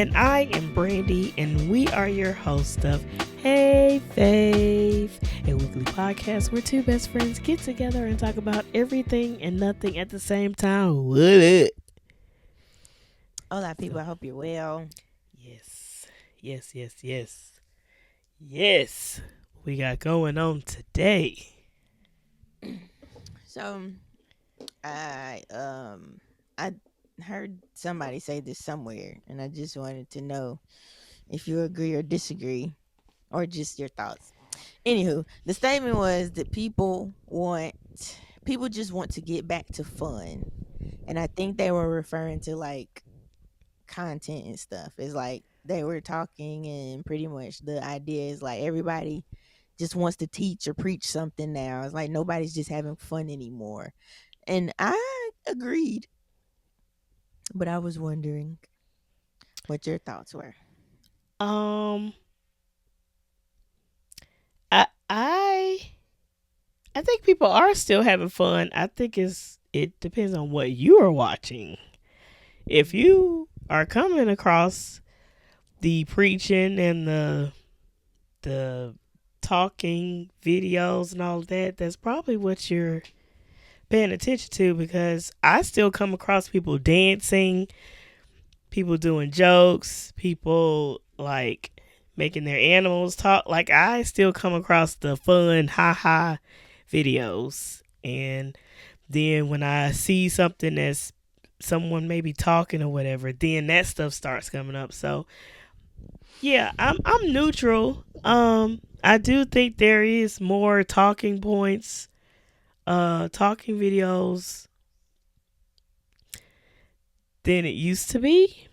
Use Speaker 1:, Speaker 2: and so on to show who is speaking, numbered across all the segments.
Speaker 1: And I am Brandy, and we are your host of Hey Fave, a weekly podcast where two best friends get together and talk about everything and nothing at the same time. What it?
Speaker 2: Hola, people. I hope you're well.
Speaker 1: Yes, yes, yes, yes, yes. We got going on today.
Speaker 2: So, I heard somebody say this somewhere, and I just wanted to know if you agree or disagree, or just your thoughts. Anywho, the statement was that people just want to get back to fun, and I think they were referring to like content and stuff. It's like they were talking, and pretty much the idea is like everybody just wants to teach or preach something now. It's like nobody's just having fun anymore. And I agreed, but I was wondering what your thoughts were.
Speaker 1: Um, I I I think people are still having fun. I think it depends on what you are watching. If you are coming across the preaching and the talking videos and all that, that's probably what you're paying attention to, because I still come across people dancing, people doing jokes, people like making their animals talk. Like, I still come across the fun haha videos. And then when I see something that's someone maybe talking or whatever, then that stuff starts coming up. So yeah, I'm neutral. I do think there is more talking points, talking videos than it used to be.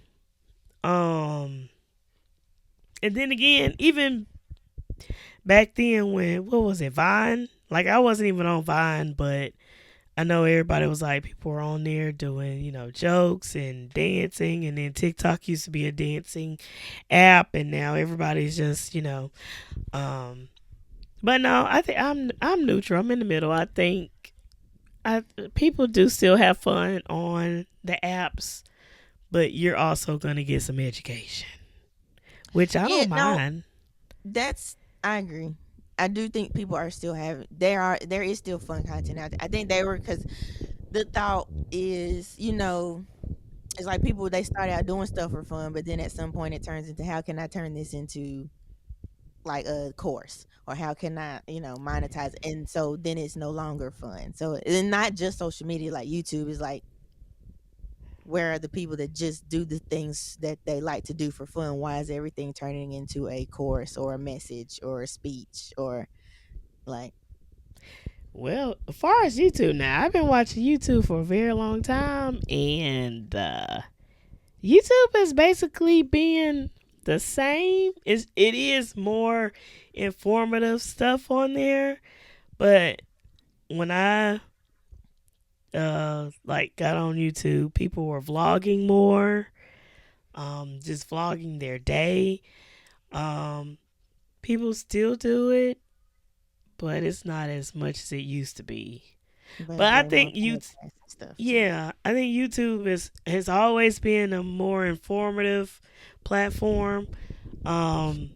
Speaker 1: Um, and then again, even back then when, what was it, Vine? Like, I wasn't even on Vine, but I know everybody was like, people were on there doing, jokes and dancing, and then TikTok used to be a dancing app, and now everybody's just, um, but no, I think I'm neutral. I'm in the middle. I think people do still have fun on the apps, but you're also gonna get some education, which I
Speaker 2: Yeah,
Speaker 1: don't
Speaker 2: no,
Speaker 1: mind.
Speaker 2: I agree. I do think people are still having there is still fun content out there. I think they were because the thought is, it's like people they start out doing stuff for fun, but then at some point it turns into how can I turn this into like a course, or how can I, monetize it? And so then it's no longer fun. So it's not just social media, like YouTube is like, where are the people that just do the things that they like to do for fun? Why is everything turning into a course or a message or a speech or like
Speaker 1: Well, as far as YouTube now, I've been watching YouTube for a very long time, and YouTube is basically being the same. It is more informative stuff on there, but when I like got on YouTube, people were vlogging more, just vlogging their day. Um, People still do it, but it's not as much as it used to be.
Speaker 2: but
Speaker 1: But
Speaker 2: it's
Speaker 1: I
Speaker 2: way more
Speaker 1: think you,
Speaker 2: podcasts and stuff too.
Speaker 1: yeah, I think YouTube has always been a more informative platform. Um,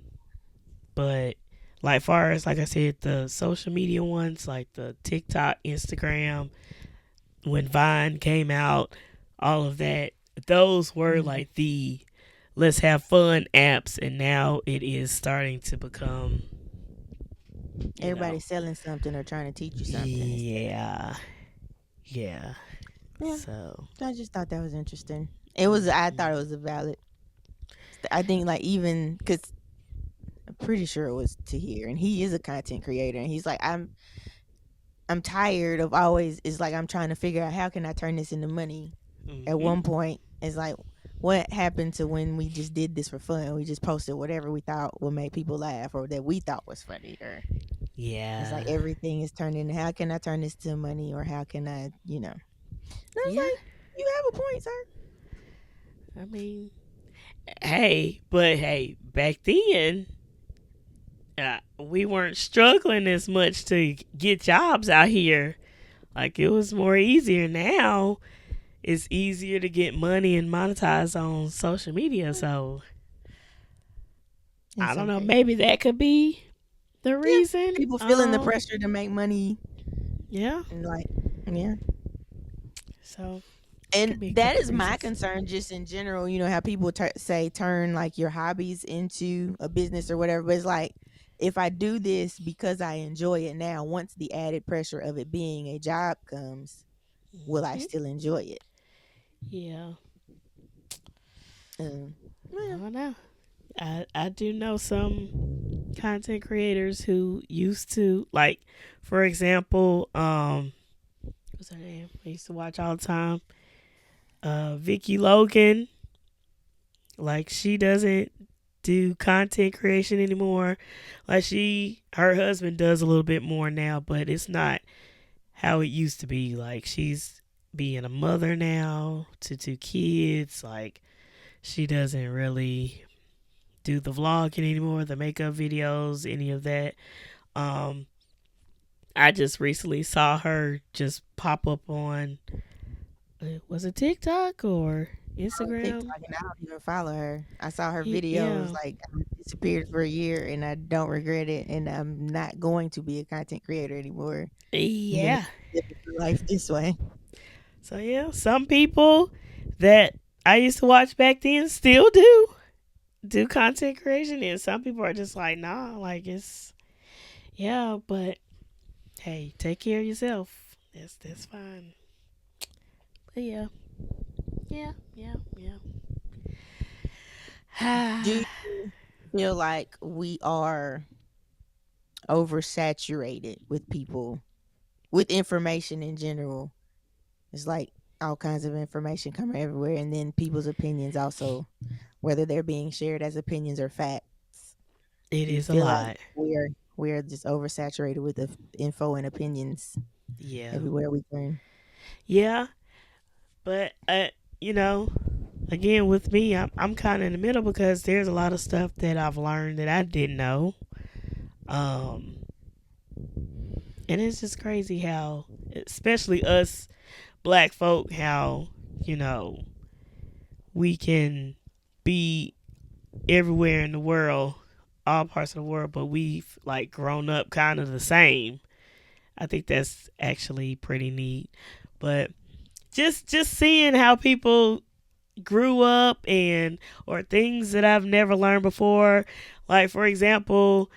Speaker 1: but like far as, like I said, the social media ones like the TikTok, Instagram, when Vine came out, all of that, those were
Speaker 2: Mhm.
Speaker 1: like the let's have fun apps, and now it is starting to become, you know,
Speaker 2: Everybody's selling something or trying to teach you something instead.
Speaker 1: yeah, yeah.
Speaker 2: Yeah,
Speaker 1: So,
Speaker 2: I just thought that was interesting. I thought it was a valid. I think like even because I'm pretty sure it was to hear, and he is a content creator, and he's like, I'm tired of always. It's like I'm trying to figure out how can I turn this into money. At
Speaker 1: mm-hmm.
Speaker 2: one point, it's like, what happened to when we just did this for fun? We just posted whatever we thought would make people laugh or that we thought was funny. Or it's
Speaker 1: Yeah,
Speaker 2: like everything is turned into how can I turn this to money, or how can I, And I was
Speaker 1: yeah.
Speaker 2: like, you have a point, sir.
Speaker 1: I mean, hey, back then, we weren't struggling as much to get jobs out here. Like, it was more easier now. it's easier to get money and monetize on social media. So
Speaker 2: In
Speaker 1: I don't
Speaker 2: some
Speaker 1: know.
Speaker 2: cases.
Speaker 1: Maybe that could be the
Speaker 2: Yeah.
Speaker 1: reason.
Speaker 2: People feeling the pressure to make money
Speaker 1: Yeah.
Speaker 2: and like, yeah.
Speaker 1: So
Speaker 2: And
Speaker 1: could be a
Speaker 2: that
Speaker 1: couple
Speaker 2: is my
Speaker 1: reasons.
Speaker 2: concern just in general. You know how people say turn like your hobbies into a business or whatever. But it's like, if I do this because I enjoy it now, once the added pressure of it being a job comes, will I
Speaker 1: Hmm.
Speaker 2: still enjoy it?
Speaker 1: Yeah.
Speaker 2: Um,
Speaker 1: I
Speaker 2: well,
Speaker 1: don't know. I do know some content creators who used to like, for example, what's her name? I used to watch all the time. Vicky Logan. Like she doesn't do content creation anymore. Like her husband does a little bit more now, but it's not how it used to be. Like she's being a mother now to two kids. Like she doesn't really do the vlogging anymore, the makeup videos, any of that. Um, I just recently saw her just pop up on was it TikTok or
Speaker 2: on
Speaker 1: Instagram?
Speaker 2: TikTok, and I don't even follow her. I saw her videos
Speaker 1: Yeah,
Speaker 2: like I disappeared for a year, and I don't regret it. And I'm not going to be a content creator anymore. I'm gonna
Speaker 1: yeah.
Speaker 2: live life this way.
Speaker 1: So yeah, some people that I used to watch back then still do content creation, and some people are just like, nah, like it's yeah, but hey, take care of yourself. That's fine. But yeah,
Speaker 2: Do
Speaker 1: yeah.
Speaker 2: you feel like we are oversaturated with people, with information in general? It's like all kinds of information coming everywhere, and then people's opinions also, whether they're being shared as opinions or facts.
Speaker 1: It
Speaker 2: Do you
Speaker 1: is a
Speaker 2: feel like
Speaker 1: lot.
Speaker 2: we're just oversaturated with the info and opinions
Speaker 1: Yeah,
Speaker 2: everywhere we turn?
Speaker 1: yeah. But you know, again with me, I'm kind of in the middle because there's a lot of stuff that I've learned that I didn't know. Um, and it's just crazy how, especially us black folk, how you know we can be everywhere in the world, all parts of the world, but we've like grown up kind of the same. I think that's actually pretty neat. But just seeing how people grew up and or things that I've never learned before. Like for example,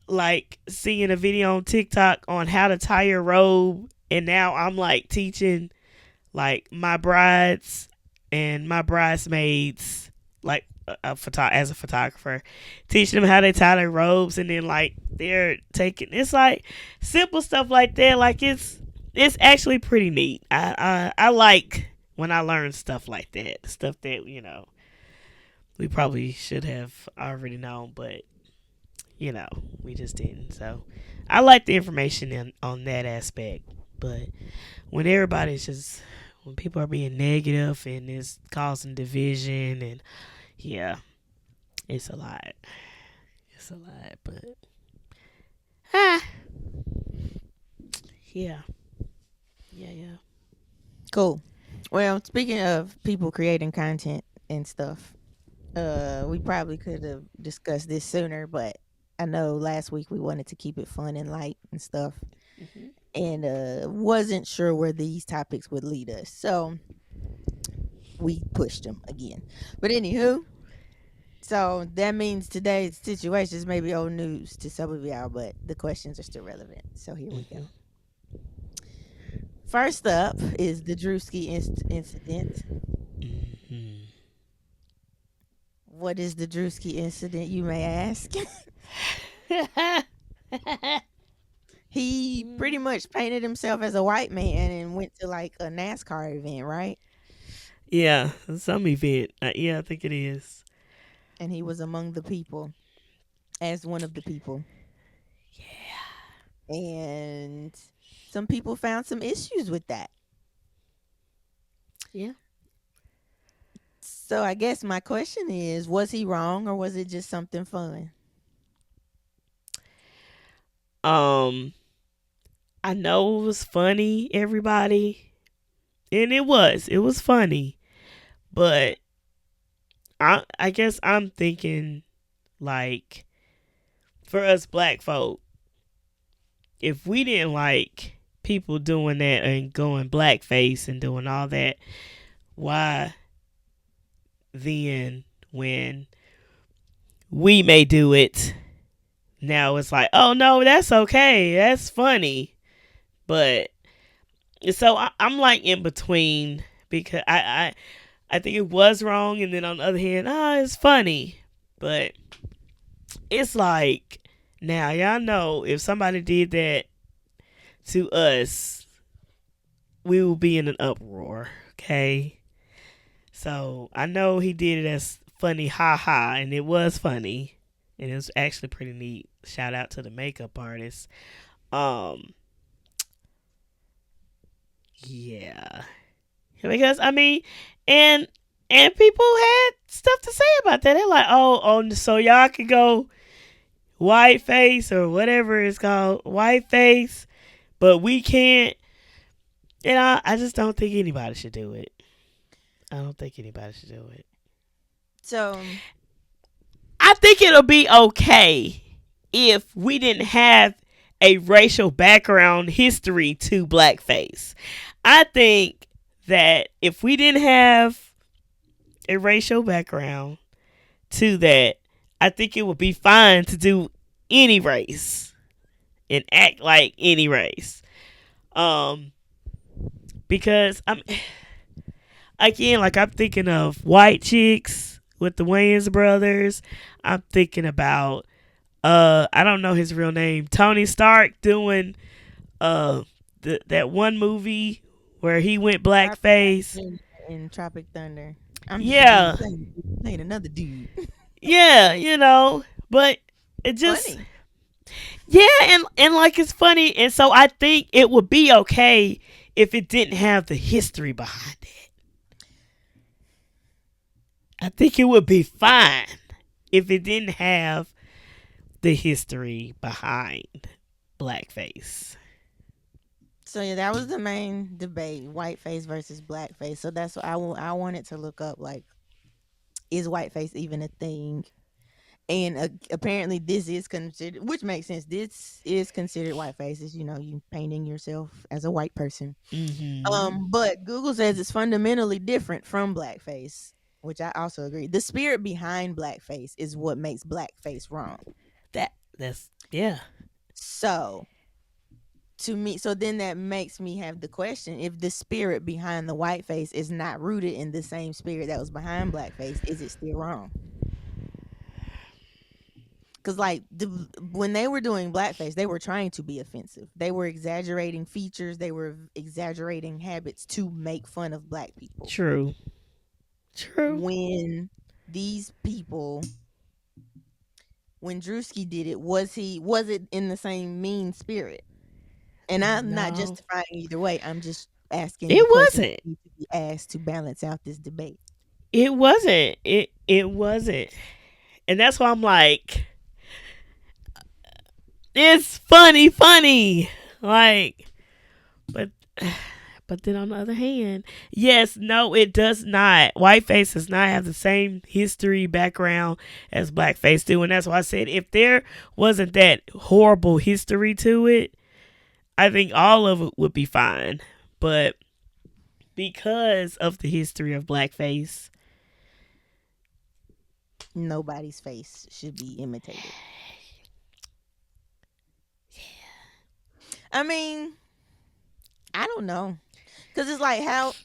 Speaker 1: like seeing a video on TikTok on how to tie your robe, and now I'm like teaching like my brides and my bridesmaids like as a photographer, teaching them how they tie their robes, and then like they're taking it's like simple stuff like that. Like it's actually pretty neat. I like when I learn stuff like that, stuff that we probably should have already known, but we just didn't. So I like the information on that aspect, but when everybody's just when people are being negative and it's causing division and yeah, it's a lot. It's a lot, but ah, yeah, yeah.
Speaker 2: Cool. Well, speaking of people creating content and stuff, we probably could have discussed this sooner, but I know last week we wanted to keep it fun and light and stuff,
Speaker 1: Hmm.
Speaker 2: and wasn't sure where these topics would lead us, so we pushed them again. But anywho, so that means today's situations may be old news to some of y'all, but the questions are still relevant. So here we go.
Speaker 1: Hmm.
Speaker 2: First up is the Druski incident.
Speaker 1: Hmm.
Speaker 2: What is the Druski incident, you may ask? He pretty much painted himself as a white man and went to like a NASCAR event, right?
Speaker 1: Yeah, some event. Yeah, I think it is.
Speaker 2: And he was among the people as one of the people. And some people found some issues with that.
Speaker 1: Yeah.
Speaker 2: So I guess my question is, was he wrong or was it just something fun?
Speaker 1: I know it was funny, everybody, And it was funny. But I guess I'm thinking, like, for us black folk, if we didn't like people doing that and going blackface and doing all that, why then when we may do it, now it's like, oh no, that's okay, that's funny. But so I'm like in between, because I think it was wrong, and then on the other hand, it's funny. But it's like, now y'all know, if somebody did that to us, we will be in an uproar. Okay, so I know he did it as funny, ha ha, and it was funny, and it was actually pretty neat. Shout out to the makeup artist. Um, yeah, because I mean, and people had stuff to say about that. They're like, oh, so y'all can go white face or whatever it's called, white face, but we can't. And I just don't think anybody should do it. I don't think anybody should do it.
Speaker 2: So
Speaker 1: I think it'll be okay if we didn't have a racial background history to blackface. I think that if we didn't have a racial background to that, I think it would be fine to do any race and act like any race. Because I'm again, like, I'm thinking of White Chicks with the Wayans Brothers. I'm thinking about I don't know his real name, Tony Stark doing that one movie where he went blackface.
Speaker 2: in Tropic Thunder, I'm just
Speaker 1: Yeah,
Speaker 2: playing another dude.
Speaker 1: yeah, but it just
Speaker 2: Funny.
Speaker 1: yeah, and like, it's funny, and so I think it would be okay if it didn't have the history behind it. I think it would be fine if it didn't have the history behind blackface.
Speaker 2: So yeah, that was the main debate: whiteface versus blackface. So that's what I wanted to look up. Like, is whiteface even a thing? And apparently, this is considered, which makes sense. This is considered whiteface. Is, you painting yourself as a white person.
Speaker 1: Mm-hmm.
Speaker 2: But Google says it's fundamentally different from blackface, which I also agree. The spirit behind blackface is what makes blackface wrong.
Speaker 1: That's yeah.
Speaker 2: So to me, so then that makes me have the question: if the spirit behind the whiteface is not rooted in the same spirit that was behind blackface, is it still wrong? Because, like, when they were doing blackface, they were trying to be offensive. They were exaggerating features. They were exaggerating habits to make fun of black people.
Speaker 1: True.
Speaker 2: When these people, when Druski did it, was it in the same mean spirit? And I'm not
Speaker 1: No,
Speaker 2: justifying either way. I'm just asking the
Speaker 1: it
Speaker 2: questions
Speaker 1: wasn't.
Speaker 2: that need to be asked to balance out this debate.
Speaker 1: It wasn't. It wasn't. And that's why I'm like, it's funny. Like, but then on the other hand, yes, no, it does not. Whiteface does not have the same history background as blackface do, and that's why I said, if there wasn't that horrible history to it, I think all of it would be fine. But because of the history of blackface,
Speaker 2: Nobody's face should be imitated. I mean, I don't know. Because it's like, how,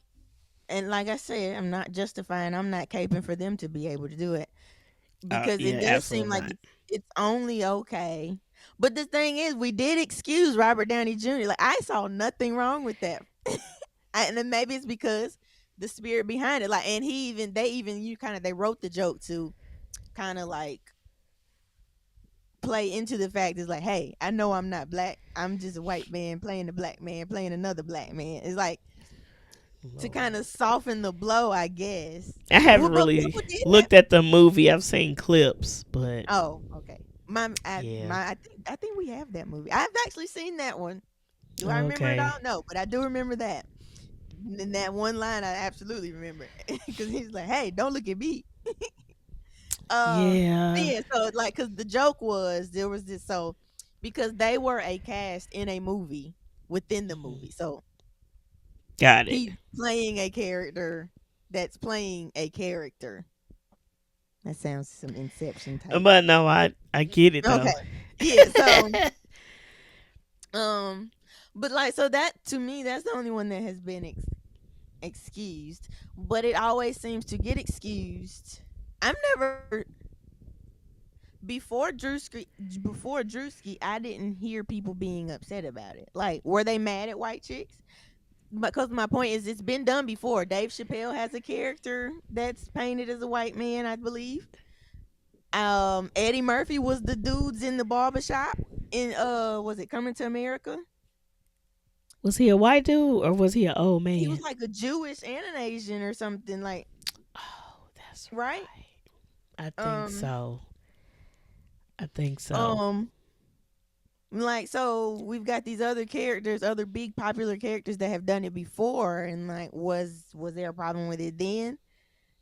Speaker 2: and like I said, I'm not justifying, I'm not caping for them to be able to do it. Because
Speaker 1: yeah,
Speaker 2: it does seem
Speaker 1: absolutely
Speaker 2: like
Speaker 1: not.
Speaker 2: it's only okay. But the thing is, we did excuse Robert Downey Jr. Like, I saw nothing wrong with that. And then maybe it's because the spirit behind it. Like, and they wrote the joke to kind of like play into the fact is like, hey, I know I'm not black. I'm just a white man playing a black man playing another black man. It's like to kind of soften the blow, I guess.
Speaker 1: I haven't
Speaker 2: But
Speaker 1: really
Speaker 2: people did that.
Speaker 1: looked at the movie. I've seen clips, but
Speaker 2: Oh, okay.
Speaker 1: yeah.
Speaker 2: I think we have that movie. I've actually seen that one. Do I remember it
Speaker 1: Okay.
Speaker 2: all? No, but I do remember that. in that one line, I absolutely remember because he's like, "Hey, don't look at me." But
Speaker 1: Yeah.
Speaker 2: yeah, so like, cause the joke was there was this because they were a cast in a movie within the
Speaker 1: Mhm.
Speaker 2: movie, so
Speaker 1: Got it.
Speaker 2: he's playing a character that's playing a character. That sounds some Inception type.
Speaker 1: But no, I get it
Speaker 2: Okay,
Speaker 1: though.
Speaker 2: yeah. So, um, but like, so that to me, that's the only one that has been excused. But it always seems to get excused. I'm never before Druski, I didn't hear people being upset about it. Like, were they mad at white chicks? Because my point is, it's been done before. Dave Chappelle has a character that's painted as a white man, I believe. Eddie Murphy was the dudes in the barbershop in was it Coming to America?
Speaker 1: Was he a white dude or was he an old
Speaker 2: He was
Speaker 1: man?
Speaker 2: like a Jewish and an Asian or something like,
Speaker 1: Oh, that's
Speaker 2: right?
Speaker 1: right. I think
Speaker 2: Um,
Speaker 1: so. I think so.
Speaker 2: um, like, so we've got these other characters, other big popular characters that have done it before, and like, was there a problem with it then?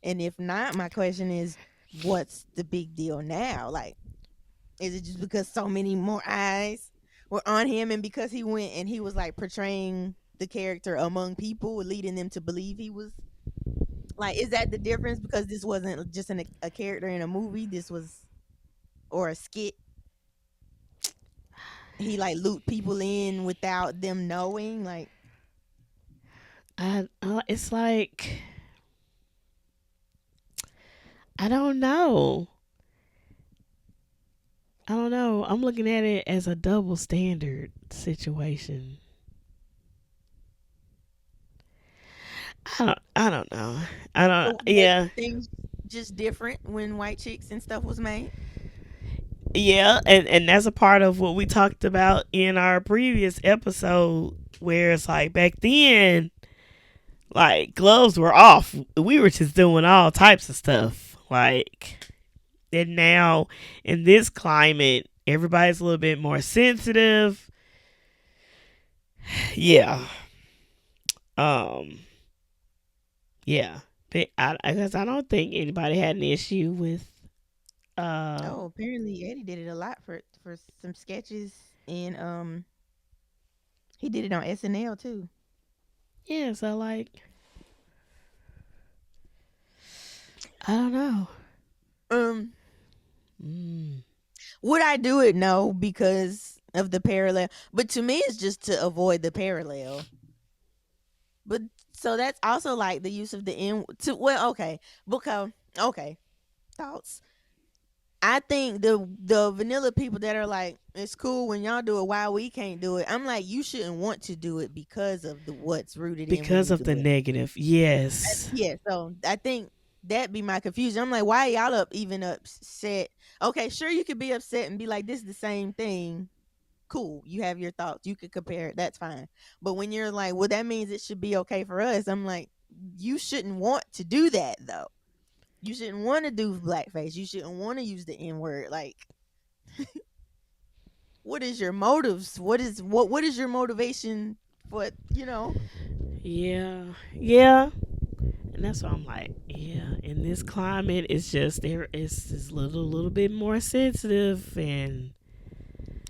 Speaker 2: And if not, my question is, what's the big deal now? Like, is it just because so many more eyes were on him, and because he went and he was like portraying the character among people, leading them to believe he was like, is that the difference? Because this wasn't just a character in a movie, this was or a skit. He like looped people in without them knowing. Like,
Speaker 1: It's like I don't know. I don't know. I'm looking at it as a double standard situation. I don't know. I don't
Speaker 2: so maybe
Speaker 1: yeah.
Speaker 2: things just different when white chicks and stuff was made.
Speaker 1: Yeah, and that's a part of what we talked about in our previous episode where it's like back then like gloves were off. We were just doing all types of stuff. Like and now in this climate everybody's a little bit more sensitive. Yeah. Um yeah. But I guess I don't think anybody had an issue with uh
Speaker 2: Oh, apparently Eddie did it a lot for some sketches, and he did it on SNL too.
Speaker 1: yeah, so like I don't know.
Speaker 2: Um,
Speaker 1: Mm.
Speaker 2: would I do it? No, because of the parallel. But to me, it's just to avoid the parallel. But so that's also like the use of the N to well, okay, because okay, thoughts. I think the vanilla people that are like, it's cool when y'all do it, why we can't do it. I'm like, you shouldn't want to do it because of the what's rooted in when
Speaker 1: Because
Speaker 2: you
Speaker 1: of
Speaker 2: do
Speaker 1: the
Speaker 2: it.
Speaker 1: negative. Yes.
Speaker 2: Yeah, so I think that be my confusion. I'm like, why y'all even upset? Okay, sure, you could be upset and be like, this is the same thing. Cool, you have your thoughts. You could compare it. That's fine. But when you're like, well, that means it should be okay for us. I'm like, you shouldn't want to do that though. You shouldn't want to do blackface. You shouldn't want to use the N word. Like, what is your motives? What is your motivation for
Speaker 1: Yeah. Yeah. And that's why I'm like, yeah, in this climate it's just there it's a little bit more sensitive and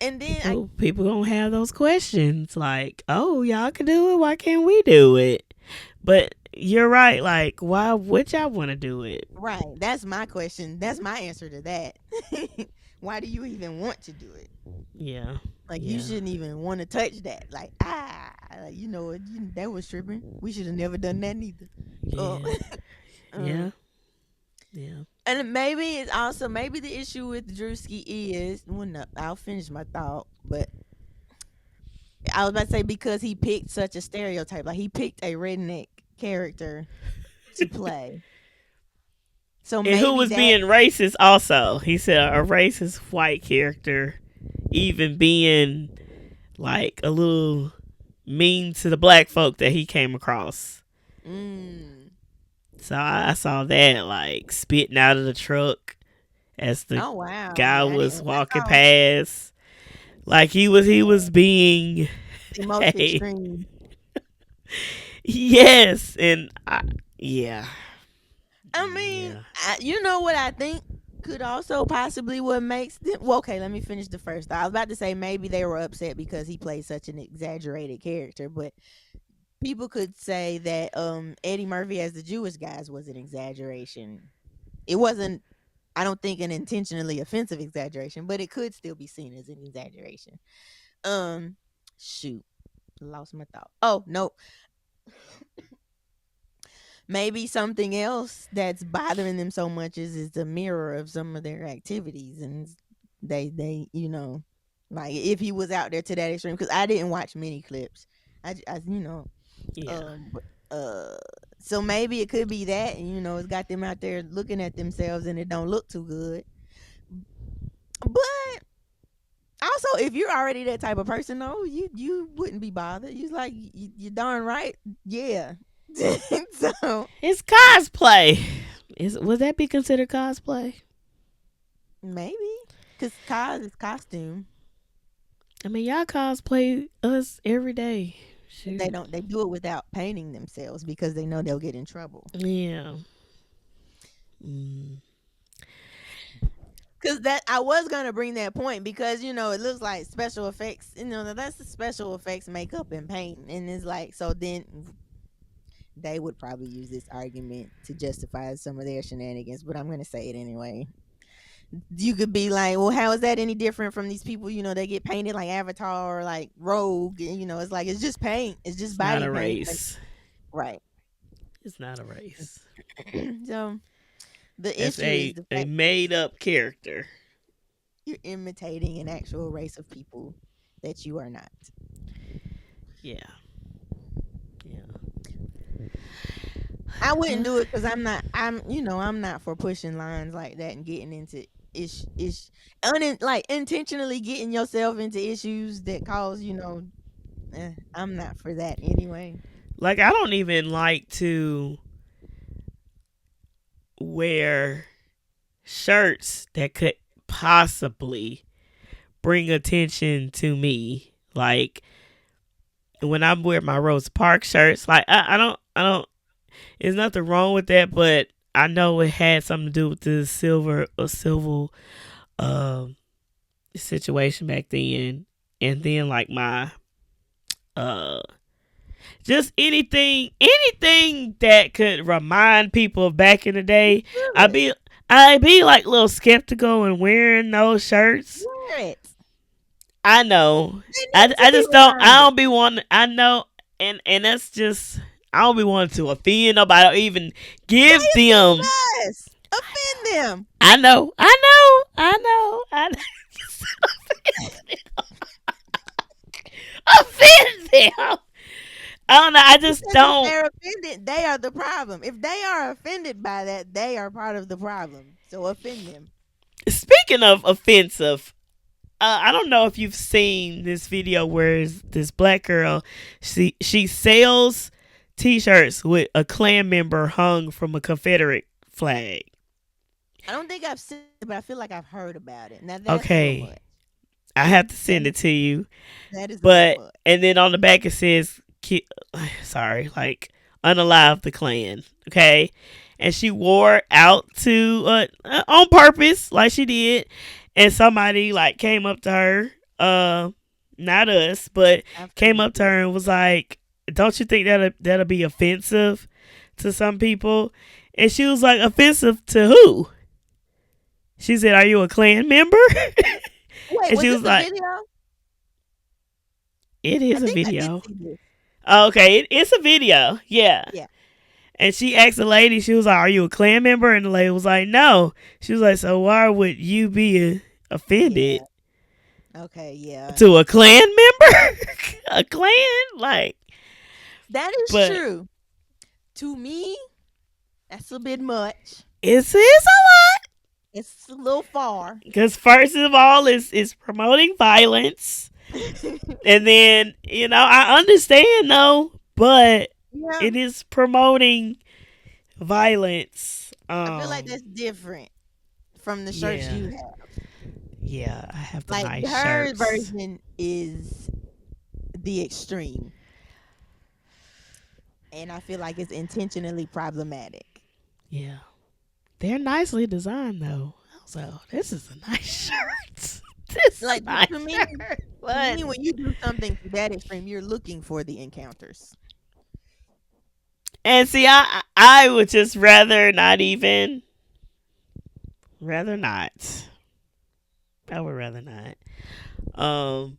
Speaker 2: And then
Speaker 1: people gonna have those questions like, oh, y'all can do it, why can't we do it? But you're right, like, why would y'all want to do it?
Speaker 2: right, that's my question. That's my answer to that. Why do you even want to do it?
Speaker 1: Yeah.
Speaker 2: Like, you
Speaker 1: Yeah.
Speaker 2: shouldn't even want to touch that. Like, like, that was tripping. We should have never done that neither. Uh,
Speaker 1: Yeah.
Speaker 2: um,
Speaker 1: Yeah. Yeah.
Speaker 2: and maybe it's also maybe the issue with Druski is well, no, I'll finish my thought, but I was about to say because he picked such a stereotype, like he picked a redneck character to play. So
Speaker 1: And who
Speaker 2: maybe
Speaker 1: was
Speaker 2: that
Speaker 1: being racist also? He said a racist white character even being like a little mean to the black folk that he came across.
Speaker 2: mm,
Speaker 1: So I saw that like spitting out of the truck as the
Speaker 2: oh wow.
Speaker 1: guy
Speaker 2: Yeah, I
Speaker 1: was
Speaker 2: didn't that's
Speaker 1: walking
Speaker 2: all
Speaker 1: past. Like he was being
Speaker 2: the most
Speaker 1: hey
Speaker 2: extreme.
Speaker 1: Yes, and yeah,
Speaker 2: I mean,
Speaker 1: yeah,
Speaker 2: you know what I think could also possibly what makes them. Well, okay, let me finish the first. I was about to say maybe they were upset because he played such an exaggerated character, but people could say that Eddie Murphy as the Jewish guys was an exaggeration. It wasn't. I don't think an intentionally offensive exaggeration, but it could still be seen as an exaggeration. Um, shoot, lost my thought. Oh no, maybe something else that's bothering them so much is a mirror of some of their activities, and they like if he was out there to that extreme, because I didn't watch many clips. I
Speaker 1: yeah.
Speaker 2: but, so maybe it could be that, and it's got them out there looking at themselves and it don't look too good. But also, if you're already that type of person, though, you wouldn't be bothered. You like you darn right, yeah. So
Speaker 1: It's cosplay. Would that be considered cosplay?
Speaker 2: maybe because cos is costume.
Speaker 1: I mean, y'all cosplay us every day.
Speaker 2: They
Speaker 1: Shoot.
Speaker 2: don't. They do it without painting themselves because they know they'll get in trouble.
Speaker 1: Yeah. Mm.
Speaker 2: Because that I was gonna bring that point because it looks like special effects. That's the special effects, makeup, and paint, and it's like so. Then they would probably use this argument to justify some of their shenanigans. But I'm gonna say it anyway. You could be like, well, how is that any different from these people? They get painted like Avatar or like Rogue. And, it's like it's just paint. It's just
Speaker 1: It's not
Speaker 2: body
Speaker 1: a
Speaker 2: paint.
Speaker 1: race.
Speaker 2: Right.
Speaker 1: It's not a race.
Speaker 2: So the
Speaker 1: It's
Speaker 2: issue is the
Speaker 1: a
Speaker 2: fact
Speaker 1: made up character.
Speaker 2: you're imitating an actual race of people that you are not.
Speaker 1: Yeah. Yeah.
Speaker 2: I wouldn't do it because I'm not. I'm not for pushing lines like that and getting into like intentionally getting yourself into issues that cause I'm not for that anyway.
Speaker 1: Like, I don't even like to wear shirts that could possibly bring attention to me. Like, when I wear my Rose Park shirts, like, I don't, there's nothing wrong with that, but I know it had something to do with the civil um situation back then. And then, like, my uh just anything that could remind people of back in the day. I'd
Speaker 2: Good.
Speaker 1: be I'd be like a little skeptical and wearing those shirts.
Speaker 2: Wear it.
Speaker 1: I know.
Speaker 2: They
Speaker 1: I,
Speaker 2: need to
Speaker 1: I
Speaker 2: be
Speaker 1: just don't I
Speaker 2: reminded.
Speaker 1: don't be wanting I know, and that's just, I don't be wanting to offend nobody or even
Speaker 2: Why
Speaker 1: give
Speaker 2: you
Speaker 1: them.
Speaker 2: offend us? Offend them.
Speaker 1: I know. Offend them. I don't know. I just
Speaker 2: Because if
Speaker 1: don't.
Speaker 2: they're offended, they are the problem. If they are offended by that, they are part of the problem. So offend them.
Speaker 1: Speaking of offensive, I don't know if you've seen this video where this black girl, she sells T-shirts with a Klan member hung from a Confederate flag.
Speaker 2: I don't think I've seen it, but I feel like I've heard about it. Now that's a little
Speaker 1: Okay,
Speaker 2: much.
Speaker 1: I have to
Speaker 2: That
Speaker 1: send it to you,
Speaker 2: that is a little
Speaker 1: but
Speaker 2: much.
Speaker 1: and then on the back it says, sorry, like, unalive the Klan. Okay, and she wore out to on purpose, like she did, and somebody like came up to her, not us, but
Speaker 2: I've
Speaker 1: came
Speaker 2: seen
Speaker 1: up to
Speaker 2: this.
Speaker 1: her and was like, "Don't you think that'll be offensive to some people?" And she was like, "Offensive to who?" She said, "Are you a Klan member?"
Speaker 2: Wait,
Speaker 1: And
Speaker 2: was
Speaker 1: she
Speaker 2: this
Speaker 1: was
Speaker 2: a
Speaker 1: like,
Speaker 2: video?
Speaker 1: "It
Speaker 2: I
Speaker 1: is a
Speaker 2: think I did
Speaker 1: video."
Speaker 2: see this.
Speaker 1: Oh, okay, it's a video. Yeah.
Speaker 2: Yeah.
Speaker 1: And she asked the lady, she was like, "Are you a Klan member?" And the lady was like, "No." She was like, "So why would you be offended
Speaker 2: Yeah. Okay. Yeah.
Speaker 1: to a Klan member?" A Klan? Like,
Speaker 2: That is
Speaker 1: but
Speaker 2: true. To me, that's a bit much.
Speaker 1: it's a lot.
Speaker 2: It's a little far.
Speaker 1: Because first of all, it's promoting violence. And then, I understand though, but
Speaker 2: Yeah.
Speaker 1: it is promoting violence.
Speaker 2: I feel like that's different from the shirts
Speaker 1: Yeah.
Speaker 2: you have.
Speaker 1: Yeah, I have the
Speaker 2: Like
Speaker 1: nice
Speaker 2: her
Speaker 1: shirts.
Speaker 2: version is the extreme. and I feel like it's intentionally problematic.
Speaker 1: Yeah. They're nicely designed though. So this is a nice shirt. This is a
Speaker 2: Like
Speaker 1: nice
Speaker 2: to me,
Speaker 1: shirt.
Speaker 2: to
Speaker 1: What?
Speaker 2: me, when you do something to that extreme, you're looking for the encounters.
Speaker 1: And see, I would just rather not even, rather not. I would rather not. Um,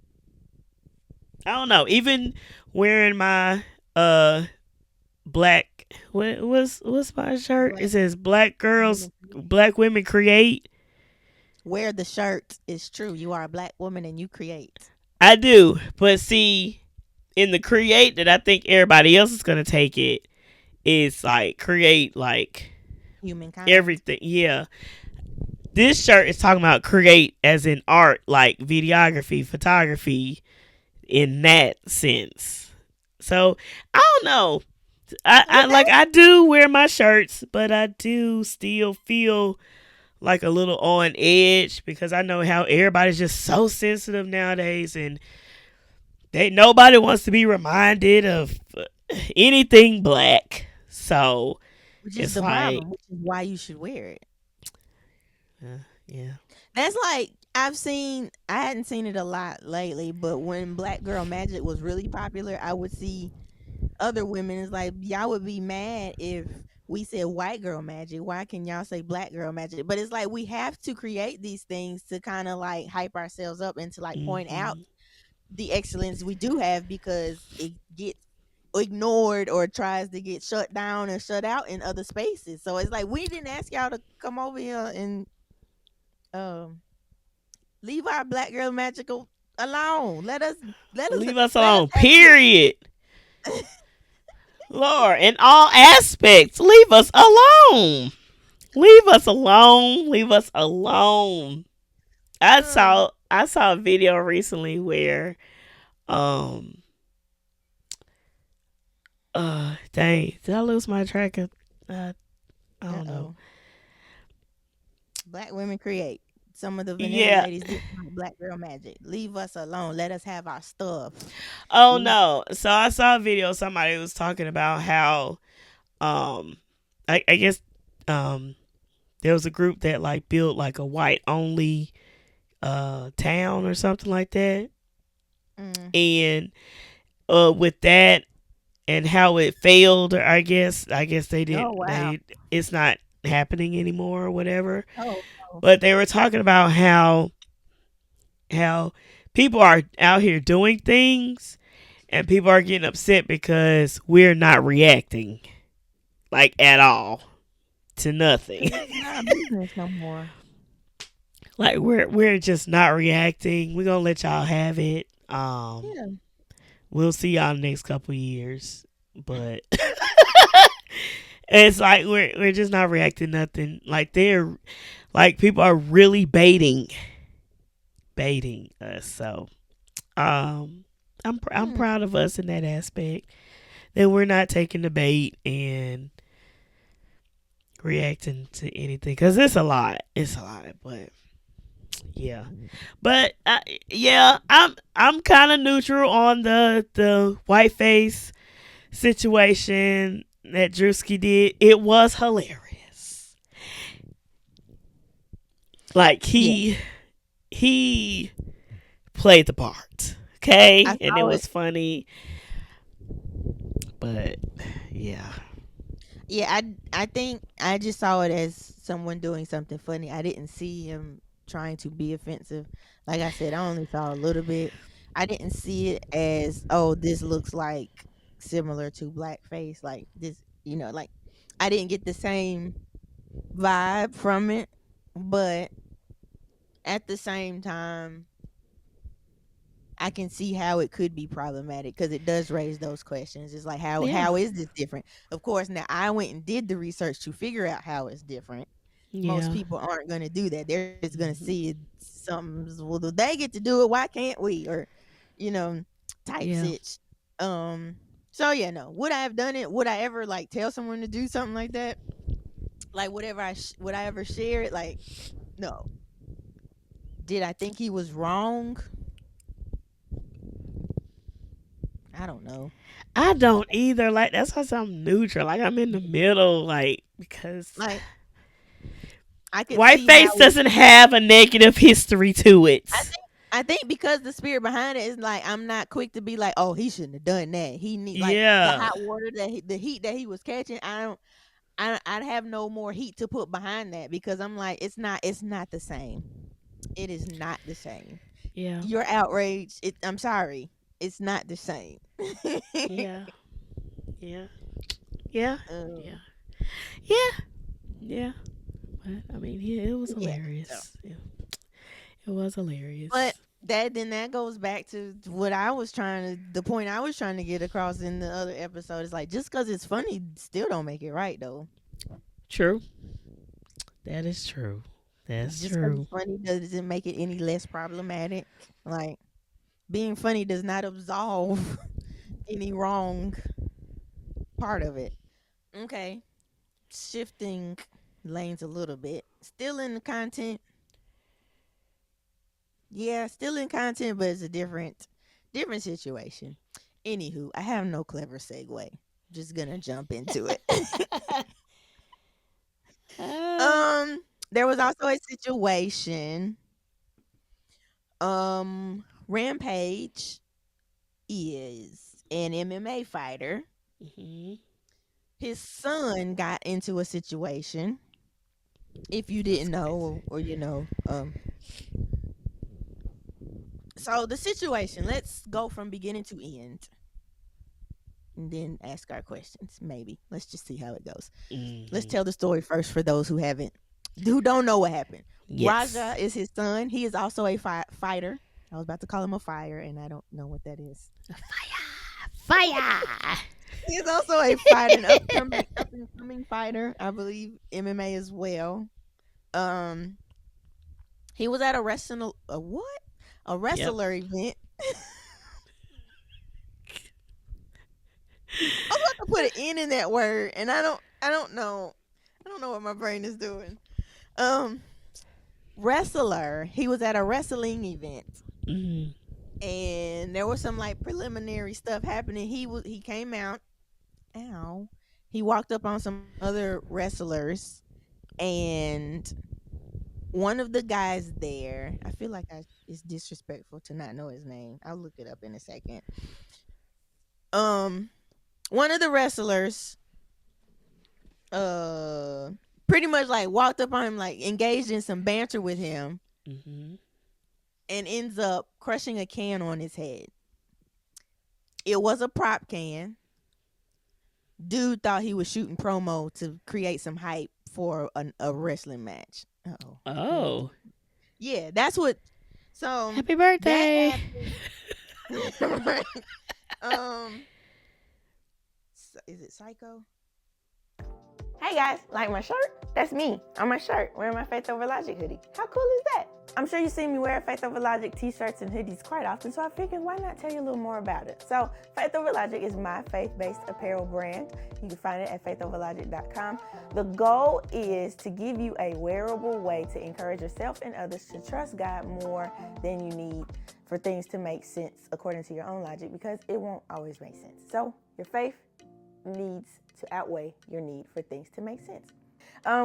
Speaker 1: I don't know. Even wearing my black, what's my shirt? It
Speaker 2: Black
Speaker 1: says black girls,
Speaker 2: women
Speaker 1: black women create.
Speaker 2: wear the shirt. Is true. You are a black woman and you create
Speaker 1: I do, but see, in the create that I think everybody else is gonna take it is like create like
Speaker 2: humankind.
Speaker 1: everything. Yeah, this shirt is talking about create as in art, like videography, photography, in that sense. So I don't know. I
Speaker 2: Well,
Speaker 1: like
Speaker 2: that
Speaker 1: I do wear my shirts, but I do still feel like a little on edge because I know how everybody's just so sensitive nowadays, and they nobody wants to be reminded of anything black. So
Speaker 2: which is
Speaker 1: it's
Speaker 2: the
Speaker 1: like,
Speaker 2: problem, which is why you should wear it.
Speaker 1: yeah,
Speaker 2: That's like I hadn't seen it a lot lately, but when Black Girl Magic was really popular, I would see other women is like, y'all would be mad if we said white girl magic. Why can y'all say black girl magic? But it's like we have to create these things to kind of like hype ourselves up and to like point out
Speaker 1: hmm
Speaker 2: the excellence we do have because it gets ignored or tries to get shut down or shut out in other spaces. So it's like we didn't ask y'all to come over here and um leave our black girl magical alone.
Speaker 1: leave us
Speaker 2: let us
Speaker 1: alone.
Speaker 2: have it.
Speaker 1: Period. Lord, in all aspects, leave us alone. Leave us alone. Leave us alone.
Speaker 2: Uh,
Speaker 1: I saw a video recently where um dang, did I lose my track of I don't know.
Speaker 2: uh-oh. Black women create. Some of the vanilla
Speaker 1: Yeah.
Speaker 2: ladies did black girl magic. Leave us alone. Let us have our stuff.
Speaker 1: Oh
Speaker 2: Leave.
Speaker 1: no. So I saw a video somebody was talking about how um I guess um there was a group that like built like a white only town or something like that.
Speaker 2: Mm.
Speaker 1: And with that and how it failed, or I guess they
Speaker 2: Oh
Speaker 1: didn't
Speaker 2: wow.
Speaker 1: they it's not happening anymore or whatever.
Speaker 2: Oh, oh.
Speaker 1: But they were talking about how people are out here doing things and people are getting upset because we're not reacting like at all to nothing.
Speaker 2: Because it's not a business no more.
Speaker 1: Like we're just not reacting. We're gonna let y'all have it.
Speaker 2: Yeah.
Speaker 1: We'll see y'all in the next couple years. But it's like we're just not reacting nothing. Like they're like people are really baiting us. So I'm
Speaker 2: Hmm.
Speaker 1: proud of us in that aspect that we're not taking the bait and reacting to anything because it's a lot. It's a lot, but yeah. But yeah, I'm kind of neutral on the white face situation that Druski did. It was hilarious. Like
Speaker 2: Yeah.
Speaker 1: he played the part, okay,
Speaker 2: I
Speaker 1: and it
Speaker 2: saw it.
Speaker 1: was funny. But yeah,
Speaker 2: Yeah, I think I just saw it as someone doing something funny. I didn't see him trying to be offensive. Like I said, I only saw a little bit. I didn't see it as, oh, this looks like similar to blackface. Like this, like I didn't get the same vibe from it. But at the same time, I can see how it could be problematic because it does raise those questions. It's like
Speaker 1: yeah,
Speaker 2: how is this different? Of course, now I went and did the research to figure out how it's different. Most
Speaker 1: yeah.
Speaker 2: people aren't going to do that. They're just going to
Speaker 1: Mhm.
Speaker 2: see it something. Well, do they get to do it? Why can't we? Or, you know, type
Speaker 1: Yeah.
Speaker 2: sitch. Um. So yeah, no. Would I have done it? Would I ever like tell someone to do something like that? Like whatever would I ever share it? Like no. Did I think he was wrong? I don't know.
Speaker 1: I don't either. Like that's why I'm neutral. Like I'm in the middle. Like because
Speaker 2: Like I could see how
Speaker 1: Whiteface doesn't have a negative history to it.
Speaker 2: I think because the spirit behind it is like I'm not quick to be like, oh, he shouldn't have done that. He need like the
Speaker 1: Yeah.
Speaker 2: hot water the heat that he was catching. I'd have no more heat to put behind that because I'm like, it's not the same. It is not the same.
Speaker 1: Yeah.
Speaker 2: You're outraged. I'm sorry. It's not the same.
Speaker 1: Yeah. Yeah. Yeah.
Speaker 2: um,
Speaker 1: Yeah. Yeah. Yeah. But I mean, yeah, it was
Speaker 2: yeah. So,
Speaker 1: hilarious. Yeah. It was
Speaker 2: but
Speaker 1: hilarious.
Speaker 2: that goes back to what the point I was trying to get across in the other episode is like just because it's funny still don't make it right though.
Speaker 1: True. That is true. That's
Speaker 2: Just because
Speaker 1: true.
Speaker 2: it's funny doesn't make it any less problematic. Like being funny does not absolve any wrong part of it. Okay, shifting lanes a little bit. Still in the content. Yeah, still in content, but it's a different situation. Anywho, I have no clever segue. Just gonna jump into it.
Speaker 1: Uh,
Speaker 2: um, there was also a situation. Rampage is an MMA fighter.
Speaker 1: mhm.
Speaker 2: His son got into a situation. If you didn't know, or you know, so the situation. Let's go from beginning to end, and then ask our questions. Maybe let's just see how it goes. Let's
Speaker 1: Mhm.
Speaker 2: tell the story first for those who don't know what happened. Raja
Speaker 1: Yes.
Speaker 2: is his son. He is also a fighter. I was about to call him a fire, and I don't know what that is.
Speaker 1: Fire.
Speaker 2: He is also a fighter, an up and coming fighter. I believe MMA as well. Um, he was at a what? A
Speaker 1: Yep.
Speaker 2: wrestler event. I was about to put an N in that word, and I don't know what my brain is doing. Um, wrestler. He was at a wrestling event,
Speaker 1: Mhm.
Speaker 2: and there was some like preliminary stuff happening. He came out. Ow. He walked up on some other wrestlers, and one of the guys there. I feel like it's disrespectful to not know his name. I'll look it up in a second. Um, one of the wrestlers uh pretty much like walked up on him, like engaged in some banter with him,
Speaker 1: Mhm.
Speaker 2: and ends up crushing a can on his head. It was a prop can. Dude thought he was shooting promo to create some hype for a wrestling match. Oh,
Speaker 1: Oh.
Speaker 2: yeah, that's what. So
Speaker 1: Happy
Speaker 2: that
Speaker 1: birthday.
Speaker 2: happened. Right. Um, is it Psycho? Hey guys, like my shirt? That's me on my shirt wearing my Faith Over Logic hoodie. How cool is that? I'm sure you've seen me wear Faith Over Logic t-shirts and hoodies quite often, so I figured why not tell you a little more about it. So Faith Over Logic is my faith-based apparel brand. You can find it at faithoverlogic.com. The goal is to give you a wearable way to encourage yourself and others to trust God more than you need for things to make sense according to your own logic, because it won't always make sense. So your faith needs to outweigh your need for things to make sense.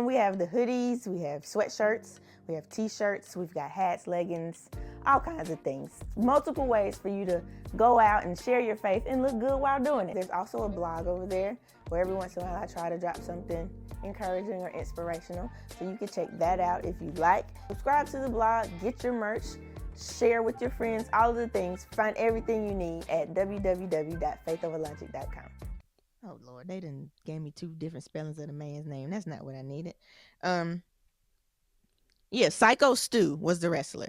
Speaker 2: We have the hoodies, we have sweatshirts, we have t-shirts, we've got hats, leggings, all kinds of things. Multiple ways for you to go out and share your faith and look good while doing it. There's also a blog over there where every once in a while I try to drop something encouraging or inspirational, so you can check that out if you'd like. Subscribe to the blog, get your merch, share with your friends, all of the things. Find everything you need at www.faithoverlogic.com. Oh Lord, they done gave me two different spellings of the man's name. That's not what I needed. Yeah, Psycho Stu was the wrestler.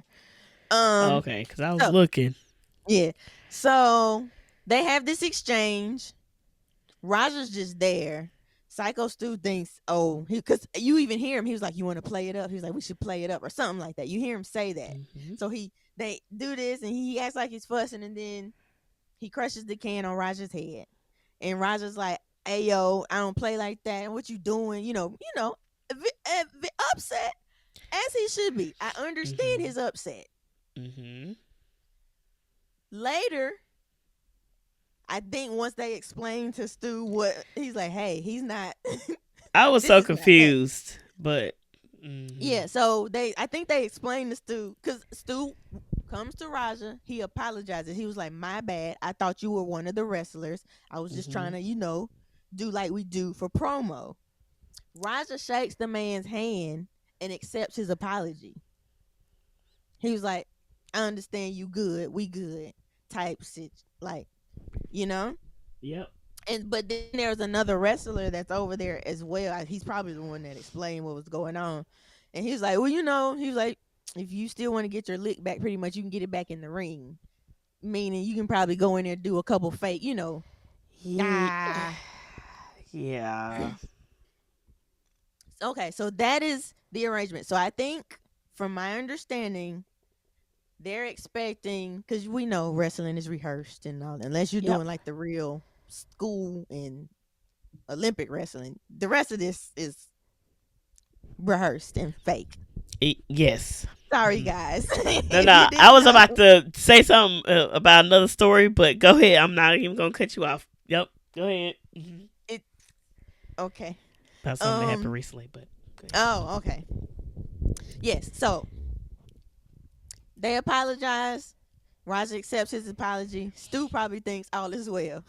Speaker 1: Okay, because I was
Speaker 2: So
Speaker 1: looking.
Speaker 2: yeah, so they have this exchange. Roger's just there. Psycho Stu thinks, oh, because you even hear him. He was like, "You want to play it up?" He was like, "We should play it up," or something like that. You hear him say that.
Speaker 1: Mhm.
Speaker 2: So they do this, and he acts like he's fussing, and then he crushes the can on Roger's head. And Roger's like, "Hey yo, I don't play like that. And what you doing? Upset as he should be. I understand
Speaker 1: Mhm.
Speaker 2: his upset."
Speaker 1: Mhm.
Speaker 2: Later, I think once they explained to Stu what he's like, hey, he's not.
Speaker 1: I was
Speaker 2: This
Speaker 1: so
Speaker 2: is not that.
Speaker 1: confused, but
Speaker 2: Yeah, so I think they explained to Stu because Stu comes to Raja. He apologizes. He was like, "My bad. I thought you were one of the wrestlers. I was just trying to, do like we do for promo." Raja shakes the man's hand and accepts his apology. He was like, "I understand you good. We good." Type shit, like you know.
Speaker 1: yep.
Speaker 2: And but then there's another wrestler that's over there as well. He's probably the one that explained what was going on. And he was like, "Well, he was like, if you still want to get your lick back, pretty much you can get it back in the ring. Meaning you can probably go in there and do a couple fake,
Speaker 1: Ye-
Speaker 2: ah."
Speaker 1: yeah.
Speaker 2: Okay, so that is the arrangement. So I think, from my understanding, they're expecting because we know wrestling is rehearsed and all, unless you're
Speaker 1: Yep.
Speaker 2: doing like the real school and Olympic wrestling. The rest of this is rehearsed and fake.
Speaker 1: Yes.
Speaker 2: Sorry, guys,
Speaker 1: No,
Speaker 2: if you
Speaker 1: no. I
Speaker 2: didn't
Speaker 1: was
Speaker 2: know.
Speaker 1: about to say something about another story, but go ahead. I'm not even gonna cut you off. Yep. Go ahead.
Speaker 2: It okay.
Speaker 1: About something that happened
Speaker 2: Um.
Speaker 1: recently, but go ahead.
Speaker 2: Oh, okay. Yes. So they apologize. Roger accepts his apology. Stu probably thinks all is well.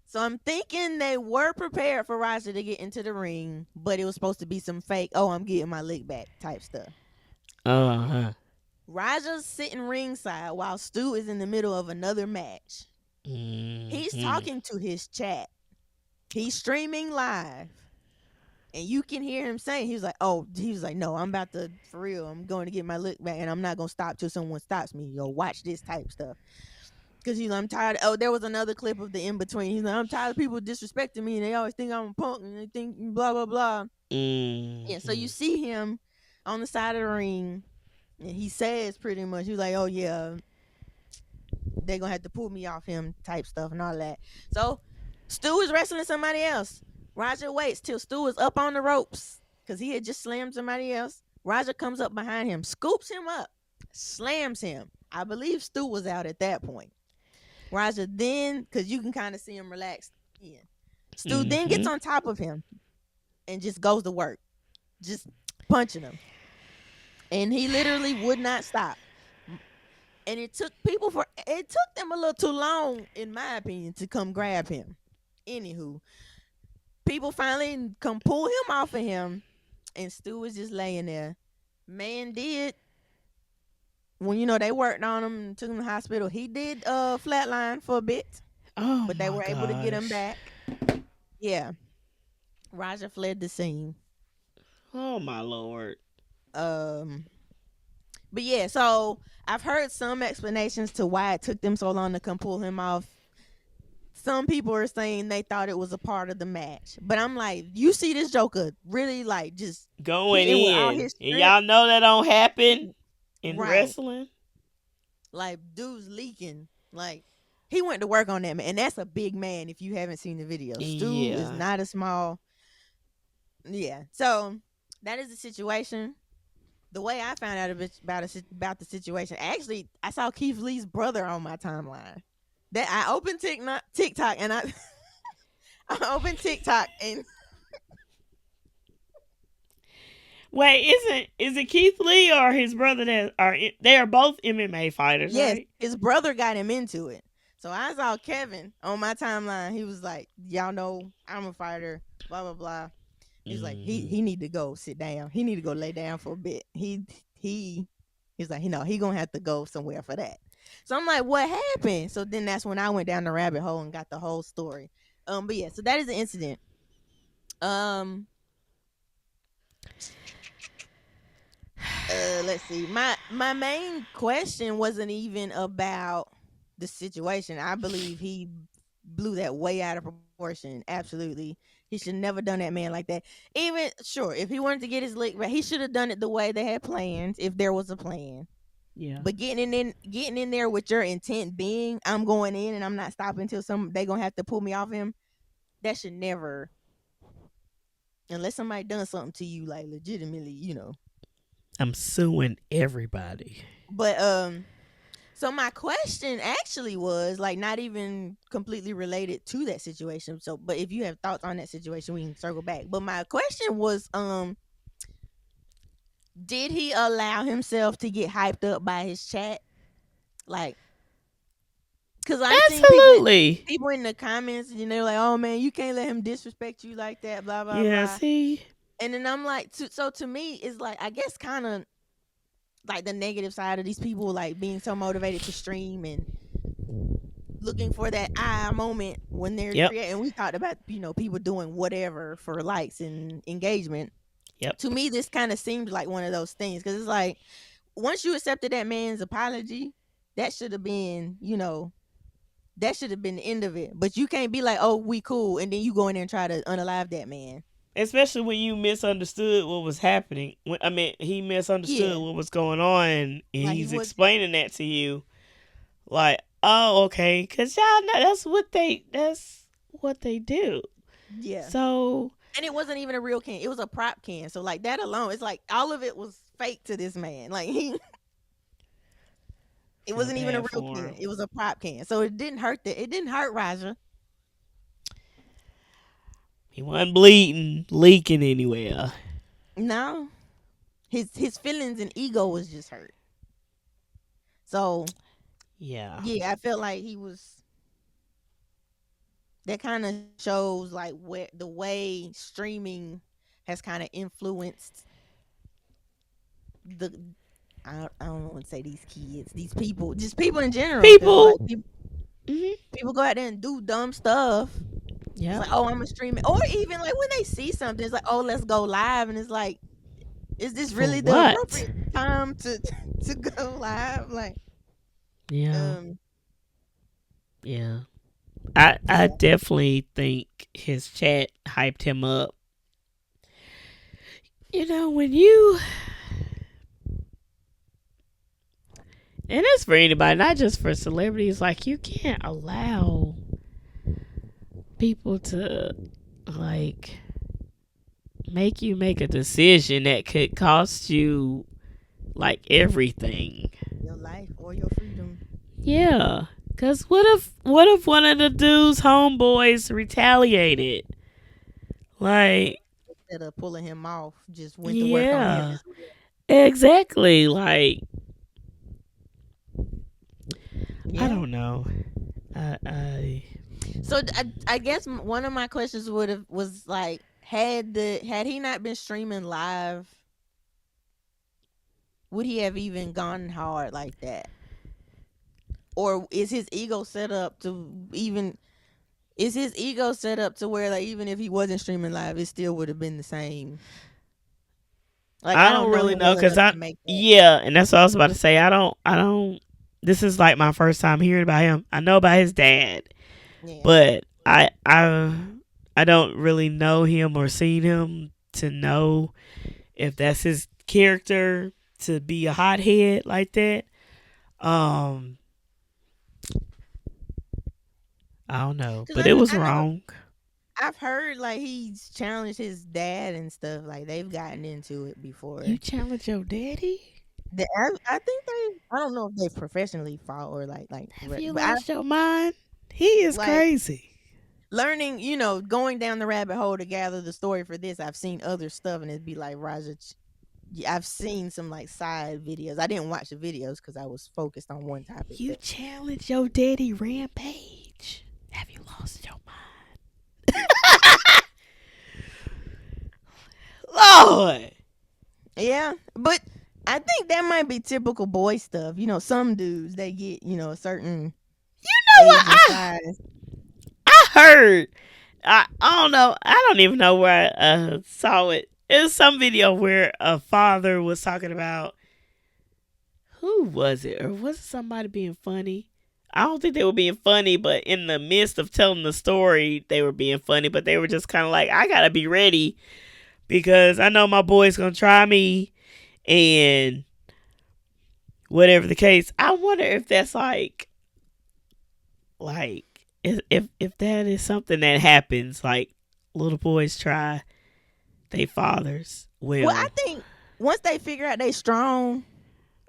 Speaker 2: So I'm thinking they were prepared for Roger to get into the ring, but it was supposed to be some fake, "oh, I'm getting my lick back" type stuff.
Speaker 1: Uh-huh.
Speaker 2: Roger's sitting ringside while Stu is in the middle of another match. He's
Speaker 1: Mm-hmm.
Speaker 2: talking to his chat. He's streaming live. And you can hear him saying, he was like, "No, I'm about to, for real, I'm going to get my lick back and I'm not going to stop till someone stops me. Watch this type stuff." Because he's like, "I'm tired." Oh, there was another clip of the in between. He's like, "I'm tired of people disrespecting me and they always think I'm a punk and they think blah, blah, blah." Yeah, so you
Speaker 1: Mm-hmm.
Speaker 2: see him on the side of the ring and he says pretty much, he's like, "Oh, yeah, they're going to have to pull me off him" type stuff and all that. So Stu is wrestling somebody else. Roger waits till Stu is up on the ropes because he had just slammed somebody else. Roger comes up behind him, scoops him up, slams him. I believe Stu was out at that point. Roger then, because you can kind of see him relaxed in. Stu then
Speaker 1: Mm-hmm.
Speaker 2: gets on top of him and just goes to work, just punching him. And he literally would not stop. And it took them a little too long, in my opinion, to come grab him. Anywho, people finally come pull him off of him, and Stu was just laying there. Man did, when they worked on him and took him to the hospital, he did flatline for a bit,
Speaker 1: Oh
Speaker 2: but they
Speaker 1: my
Speaker 2: were able to get him
Speaker 1: gosh.
Speaker 2: back. Yeah, Roger fled the scene.
Speaker 1: Oh my lord.
Speaker 2: Um, but yeah, so I've heard some explanations to why it took them so long to come pull him off. Some people are saying they thought it was a part of the match, but I'm like, you see this Joker really like just
Speaker 1: Going
Speaker 2: hitting with all
Speaker 1: in.
Speaker 2: his
Speaker 1: And
Speaker 2: strength,
Speaker 1: y'all know that don't happen in
Speaker 2: right?
Speaker 1: wrestling.
Speaker 2: Like dude's leaking. Like he went to work on that man, and that's a big man. If you haven't seen the video, Stu is
Speaker 1: Yeah.
Speaker 2: not a small. Yeah, so that is the situation. The way I found out about the situation, actually, I saw Keith Lee's brother on my timeline. That I opened TikTok, and I opened TikTok, and
Speaker 1: Wait, is it Keith Lee or his brother that are they are both MMA fighters,
Speaker 2: yes,
Speaker 1: right?
Speaker 2: his brother got him into it. So I saw Kevin on my timeline. He was like, "Y'all know I'm a fighter." Blah blah blah. He's like, he
Speaker 1: Mm-hmm.
Speaker 2: he need to go sit down. He need to go lay down for a bit. He's like, he gonna have to go somewhere for that. So I'm like, what happened? So then that's when I went down the rabbit hole and got the whole story. But yeah, so that is the incident. Um, let's see. My main question wasn't even about the situation. I believe he blew that way out of proportion. Absolutely. He should never done that man like that. Even sure, if he wanted to get his lick back, he should have done it the way they had planned, if there was a plan.
Speaker 1: Yeah.
Speaker 2: But getting in there with your intent being, I'm going in and I'm not stopping until they gonna have to pull me off him. That should never, unless somebody done something to you like legitimately.
Speaker 1: I'm suing everybody.
Speaker 2: But So my question actually was like not even completely related to that situation. So, but if you have thoughts on that situation, we can circle back. But my question was, did he allow himself to get hyped up by his chat? Like, because I've seen
Speaker 1: Absolutely.
Speaker 2: people in the comments, and they're like, "Oh man, you can't let him disrespect you like that." Blah blah
Speaker 1: Yeah,
Speaker 2: blah.
Speaker 1: see?
Speaker 2: And then I'm like, so to me, it's like I guess kind of like the negative side of these people like being so motivated to stream and looking for that moment when they're
Speaker 1: Yep.
Speaker 2: creating. We talked about people doing whatever for likes and engagement.
Speaker 1: Yep.
Speaker 2: To me, this kind of seemed like one of those things because it's like once you accepted that man's apology, that should have been that should have been the end of it. But you can't be like, oh, we cool, and then you go in there and try to unalive that man.
Speaker 1: Especially when you misunderstood what was happening. He misunderstood
Speaker 2: Yeah,
Speaker 1: what was going on, and
Speaker 2: like he
Speaker 1: he's
Speaker 2: was.
Speaker 1: explaining that to you. Like, oh, okay, because y'all know that's what they do.
Speaker 2: Yeah,
Speaker 1: So,
Speaker 2: and it wasn't even a real can. It was a prop can. So like that alone, it's like all of it was fake to this man. Like it
Speaker 1: feel
Speaker 2: wasn't even a
Speaker 1: bad
Speaker 2: real
Speaker 1: for
Speaker 2: can.
Speaker 1: him.
Speaker 2: It was a prop can. So it didn't hurt it didn't hurt Raja.
Speaker 1: He wasn't bleeding, leaking anywhere.
Speaker 2: No. His feelings and ego was just hurt. So
Speaker 1: Yeah.
Speaker 2: yeah, I felt like he was that kind of shows like where the way streaming has kind of influenced the I don't want to say these kids, these people, just people in general. 'Cause,
Speaker 1: People.
Speaker 2: like,
Speaker 1: Mm-hmm.
Speaker 2: people go out there and do dumb stuff.
Speaker 1: Yeah.
Speaker 2: It's like, oh, I'm a streamer, or even like when they see something, it's like, oh, let's go live, and it's like, is this really the
Speaker 1: what?
Speaker 2: appropriate time to to go live? Like,
Speaker 1: Yeah.
Speaker 2: um,
Speaker 1: Yeah. I
Speaker 2: yeah,
Speaker 1: definitely think his chat hyped him up. When you, and it's for anybody, not just for celebrities, like you can't allow people to like make you make a decision that could cost you like everything.
Speaker 2: your life or your freedom.
Speaker 1: Yeah. Cause what if one of the dude's homeboys retaliated? Like,
Speaker 2: Instead of pulling him off, just went to work on him
Speaker 1: yeah.
Speaker 2: as well.
Speaker 1: Exactly. Like, I
Speaker 2: Yeah.
Speaker 1: don't know. I
Speaker 2: So I guess one of my questions was like, had he not been streaming live, would he have even gone hard like that? Or is his ego set up to even? Is his ego set up to where like even if he wasn't streaming live, it still would have been the same? Like I don't
Speaker 1: don't
Speaker 2: know
Speaker 1: really
Speaker 2: him
Speaker 1: know
Speaker 2: well
Speaker 1: because
Speaker 2: enough to make that.
Speaker 1: yeah, and that's what I was about to say. I don't. This is like my first time hearing about him. I know about his dad,
Speaker 2: Yeah.
Speaker 1: but I don't really know him or seen him to know if that's his character to be a hothead like that. Um, I don't know,
Speaker 2: Because
Speaker 1: but it was
Speaker 2: I know
Speaker 1: wrong.
Speaker 2: I've heard like he's challenged his dad and stuff. Like they've gotten into it before.
Speaker 1: You challenge your daddy?
Speaker 2: I think I don't know if they professionally fought or
Speaker 1: Have you
Speaker 2: but I
Speaker 1: lost your mind? He is
Speaker 2: like
Speaker 1: crazy.
Speaker 2: learning, going down the rabbit hole to gather the story for this. I've seen other stuff and it'd be like Raja. I've seen some like side videos. I didn't watch the videos because I was focused on one topic.
Speaker 1: You
Speaker 2: But
Speaker 1: challenge your daddy rampage. Have you lost your mind? Lord.
Speaker 2: yeah, but I think that might be typical boy stuff. Some dudes they get a certain
Speaker 1: You know
Speaker 2: age
Speaker 1: what?
Speaker 2: and
Speaker 1: I
Speaker 2: size.
Speaker 1: I heard. I don't know. I don't even know where I saw it. It was some video where a father was talking about who was it, or was it somebody being funny? I don't think they were being funny, but in the midst of telling the story, they were being funny. But they were just kind of like, I gotta be ready because I know my boy's gonna try me, and whatever the case. I wonder if that's like if that is something that happens, like little boys try they fathers.
Speaker 2: Well, I
Speaker 1: Well,
Speaker 2: think once they figure out they strong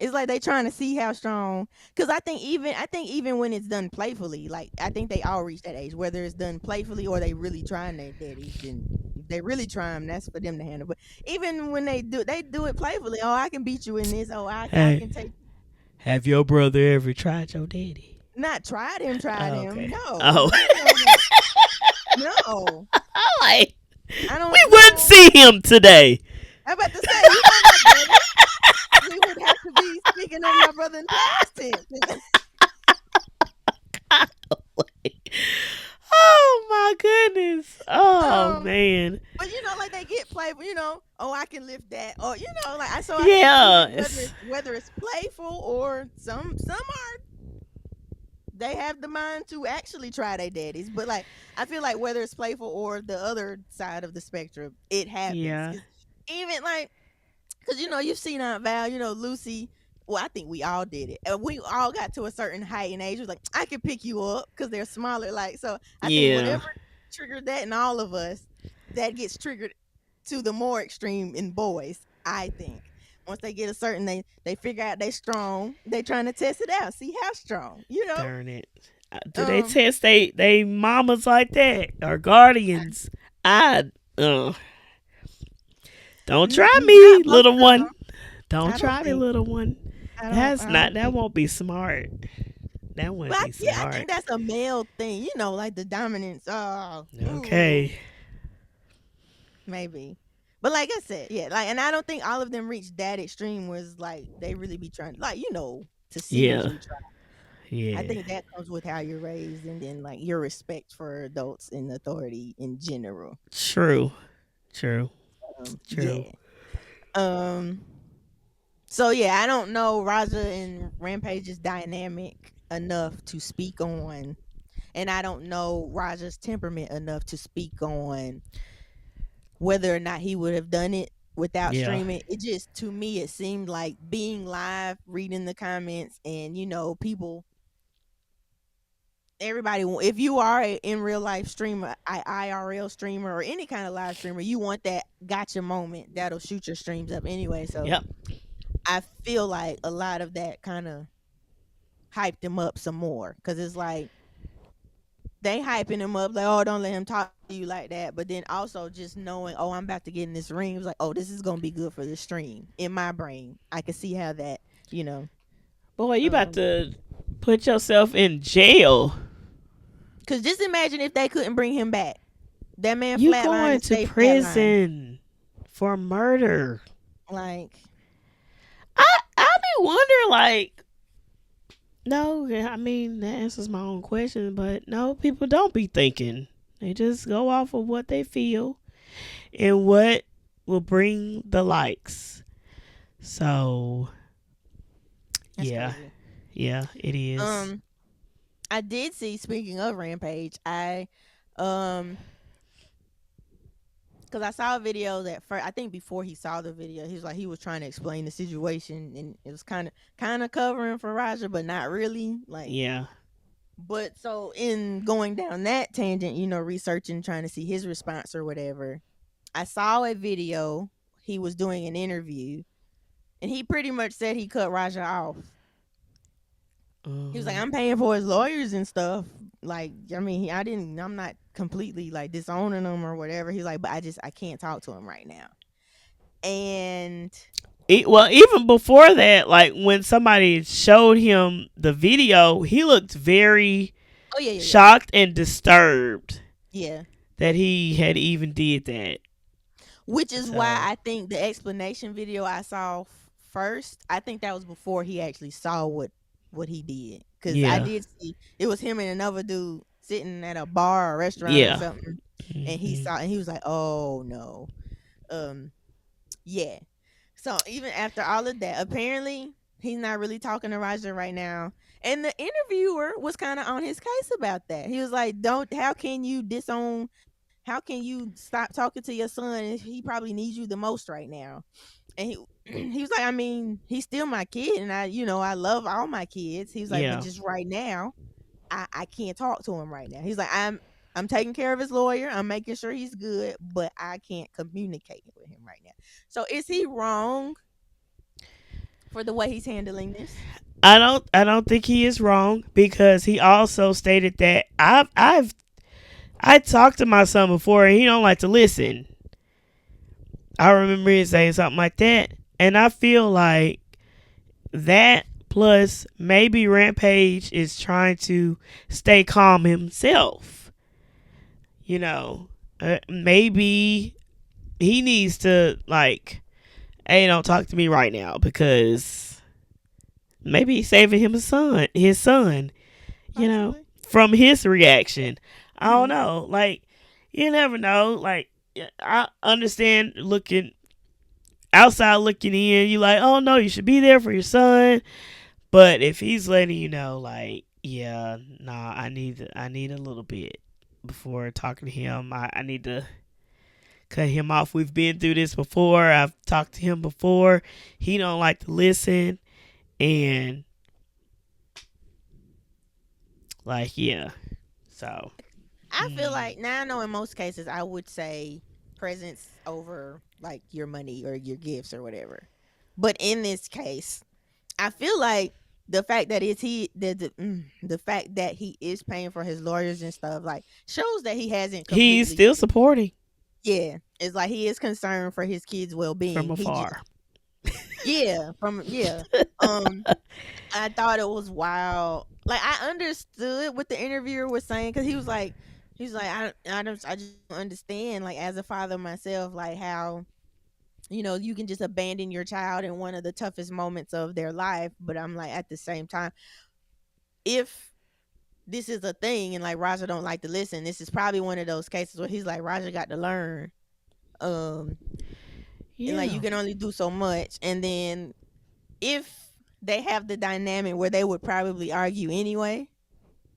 Speaker 2: It's like they trying to see how strong. Because I think even when it's done playfully, like I think they all reach that age, whether it's done playfully or they really trying their daddies. Then if they really try them, that's for them to handle. But even when they do it playfully. Oh, I can beat you in this. Oh, I
Speaker 1: Hey,
Speaker 2: can take.
Speaker 1: have your brother ever tried your daddy?
Speaker 2: Not tried
Speaker 1: Oh,
Speaker 2: him.
Speaker 1: okay.
Speaker 2: No,
Speaker 1: Oh,
Speaker 2: we don't know. No,
Speaker 1: like
Speaker 2: I don't
Speaker 1: we wouldn't
Speaker 2: know.
Speaker 1: see him today.
Speaker 2: I'm about to say, you know my brother. We would have to be speaking of my brother in past tense.
Speaker 1: Oh my goodness. Oh
Speaker 2: um,
Speaker 1: man.
Speaker 2: but like they get playful. Oh, I can lift that, or like I think
Speaker 1: Yeah.
Speaker 2: even whether it's playful or some are they have the mind to actually try their daddies. But like I feel like whether it's playful or the other side of the spectrum, it happens.
Speaker 1: Yeah.
Speaker 2: 'Cause even like because you've seen Aunt Val, Lucy. Well, I think we all did it. And we all got to a certain height and age. It was like, I can pick you up because they're smaller. Like, so I think
Speaker 1: Yeah.
Speaker 2: whatever triggered that in all of us, that gets triggered to the more extreme in boys, I think. Once they get a certain, they figure out they strong. They trying to test it out, see how strong,
Speaker 1: Darn it. Do they
Speaker 2: Um,
Speaker 1: test they mamas like that or guardians? I don't try me,
Speaker 2: not most
Speaker 1: little
Speaker 2: of
Speaker 1: one.
Speaker 2: them.
Speaker 1: Don't
Speaker 2: I don't
Speaker 1: try me,
Speaker 2: think.
Speaker 1: little one.
Speaker 2: I
Speaker 1: That's
Speaker 2: don't
Speaker 1: not. That
Speaker 2: think.
Speaker 1: won't be smart. That wouldn't
Speaker 2: But
Speaker 1: be
Speaker 2: yeah, I
Speaker 1: smart.
Speaker 2: think that's a male thing. Like the dominance. Oh, ooh.
Speaker 1: Okay.
Speaker 2: Maybe. But like I said, yeah, like and I don't think all of them reached that extreme was like they really be trying like, to
Speaker 1: Yeah.
Speaker 2: seriously try. I
Speaker 1: Yeah.
Speaker 2: think that comes with how you're raised and then like your respect for adults and authority in general.
Speaker 1: True. True. True.
Speaker 2: Yeah. Um so yeah, I don't know Raja and Rampage's dynamic enough to speak on, and I don't know Raja's temperament enough to speak on whether or not he would have done it without
Speaker 1: Yeah.
Speaker 2: streaming. It just to me it seemed like being live, reading the comments, and people, everybody. If you are a in real life streamer, IRL streamer, or any kind of live streamer, you want that gotcha moment that'll shoot your streams up anyway. So
Speaker 1: Yep.
Speaker 2: I feel like a lot of that kind of hyped him up some more because it's like they hyping him up like, oh, don't let him talk to you like that. But then also just knowing, oh, I'm about to get in this ring. It was like, oh, this is gonna be good for the stream. In my brain, I can see how that,
Speaker 1: Boy, you about
Speaker 2: um,
Speaker 1: to put yourself in jail.
Speaker 2: because just imagine if they couldn't bring him back. That man
Speaker 1: You
Speaker 2: flatline
Speaker 1: going
Speaker 2: and
Speaker 1: to
Speaker 2: stay flatline.
Speaker 1: prison for murder.
Speaker 2: Like,
Speaker 1: I be wondering like no, I mean that answers my own question, but no, people don't be thinking. They just go off of what they feel and what will bring the likes. So
Speaker 2: that's
Speaker 1: yeah,
Speaker 2: crazy.
Speaker 1: yeah, it is.
Speaker 2: I did see. Speaking of Rampage, um because I saw a video that first. I think before he saw the video, he was like he was trying to explain the situation, and it was kind of covering for Raja, but not really. Like,
Speaker 1: Yeah.
Speaker 2: but so in going down that tangent, researching, trying to see his response or whatever, I saw a video. He was doing an interview, and he pretty much said he cut Raja off. He was like, I'm paying for his lawyers and stuff. Like, I mean, I'm not completely like disowning him or whatever. He's like, but I can't talk to him right now. And
Speaker 1: Well, even before that, like when somebody showed him the video, he looked very
Speaker 2: oh yeah.
Speaker 1: shocked and disturbed
Speaker 2: Yeah.
Speaker 1: that he had even did that.
Speaker 2: Which is why
Speaker 1: So
Speaker 2: I think the explanation video I saw first, I think that was before he actually saw what he did. Because I
Speaker 1: yeah,
Speaker 2: did see it was him and another dude sitting at a bar or restaurant or
Speaker 1: yeah,
Speaker 2: something. And he
Speaker 1: hmm
Speaker 2: saw and he was like, oh no. Yeah. So even after all of that, apparently he's not really talking to Roger right now. And the interviewer was kind of on his case about that. He was like, "Don't. How can you disown? How can you stop talking to your son? He probably needs you the most right now." And he he was like, "I mean, he's still my kid, and I love all my kids." He was like, "But
Speaker 1: yeah,
Speaker 2: just right now, I can't talk to him right now." He's like, I'm taking care of his lawyer. I'm making sure he's good, but I can't communicate with him right now. So is he wrong for the way he's handling this.
Speaker 1: I don't think he is wrong because he also stated that I talked to my son before and he don't like to listen. I remember him saying something like that, and I feel like that plus maybe Rampage is trying to stay calm himself. You know, maybe he needs to like, hey, don't talk to me right now because maybe he's saving him his son. You know,
Speaker 2: Possibly.
Speaker 1: from his reaction. I don't
Speaker 2: Hmm.
Speaker 1: know. Like, you never know. Like, I understand looking outside looking in, you like, oh no, you should be there for your son. But if he's letting you know, like, yeah, nah, I need a little bit before talking to him. I need to cut him off. We've been through this before. I've talked to him before. He don't like to listen, and like, yeah. So,
Speaker 2: I feel like now I know in most cases I would say presents over like your money or your gifts or whatever. But in this case, I feel like the fact that it's he the fact that he is paying for his lawyers and stuff like shows that he hasn't
Speaker 1: he's
Speaker 2: completely,
Speaker 1: still supporting
Speaker 2: yeah, it's like he is concerned for his kids' well
Speaker 1: from
Speaker 2: being. He just,
Speaker 1: afar.
Speaker 2: yeah, from, yeah. Um I thought it was wild. Like I understood what the interviewer was saying because he was like I just don't understand, like as a father myself, like how you can just abandon your child in one of the toughest moments of their life. But I'm like, at the same time, if this is a thing and like Roger don't like to listen, this is probably one of those cases where he's like, Roger got to learn. Um and like you
Speaker 1: Yeah.
Speaker 2: can only do so much. And then if they have the dynamic where they would probably argue anyway,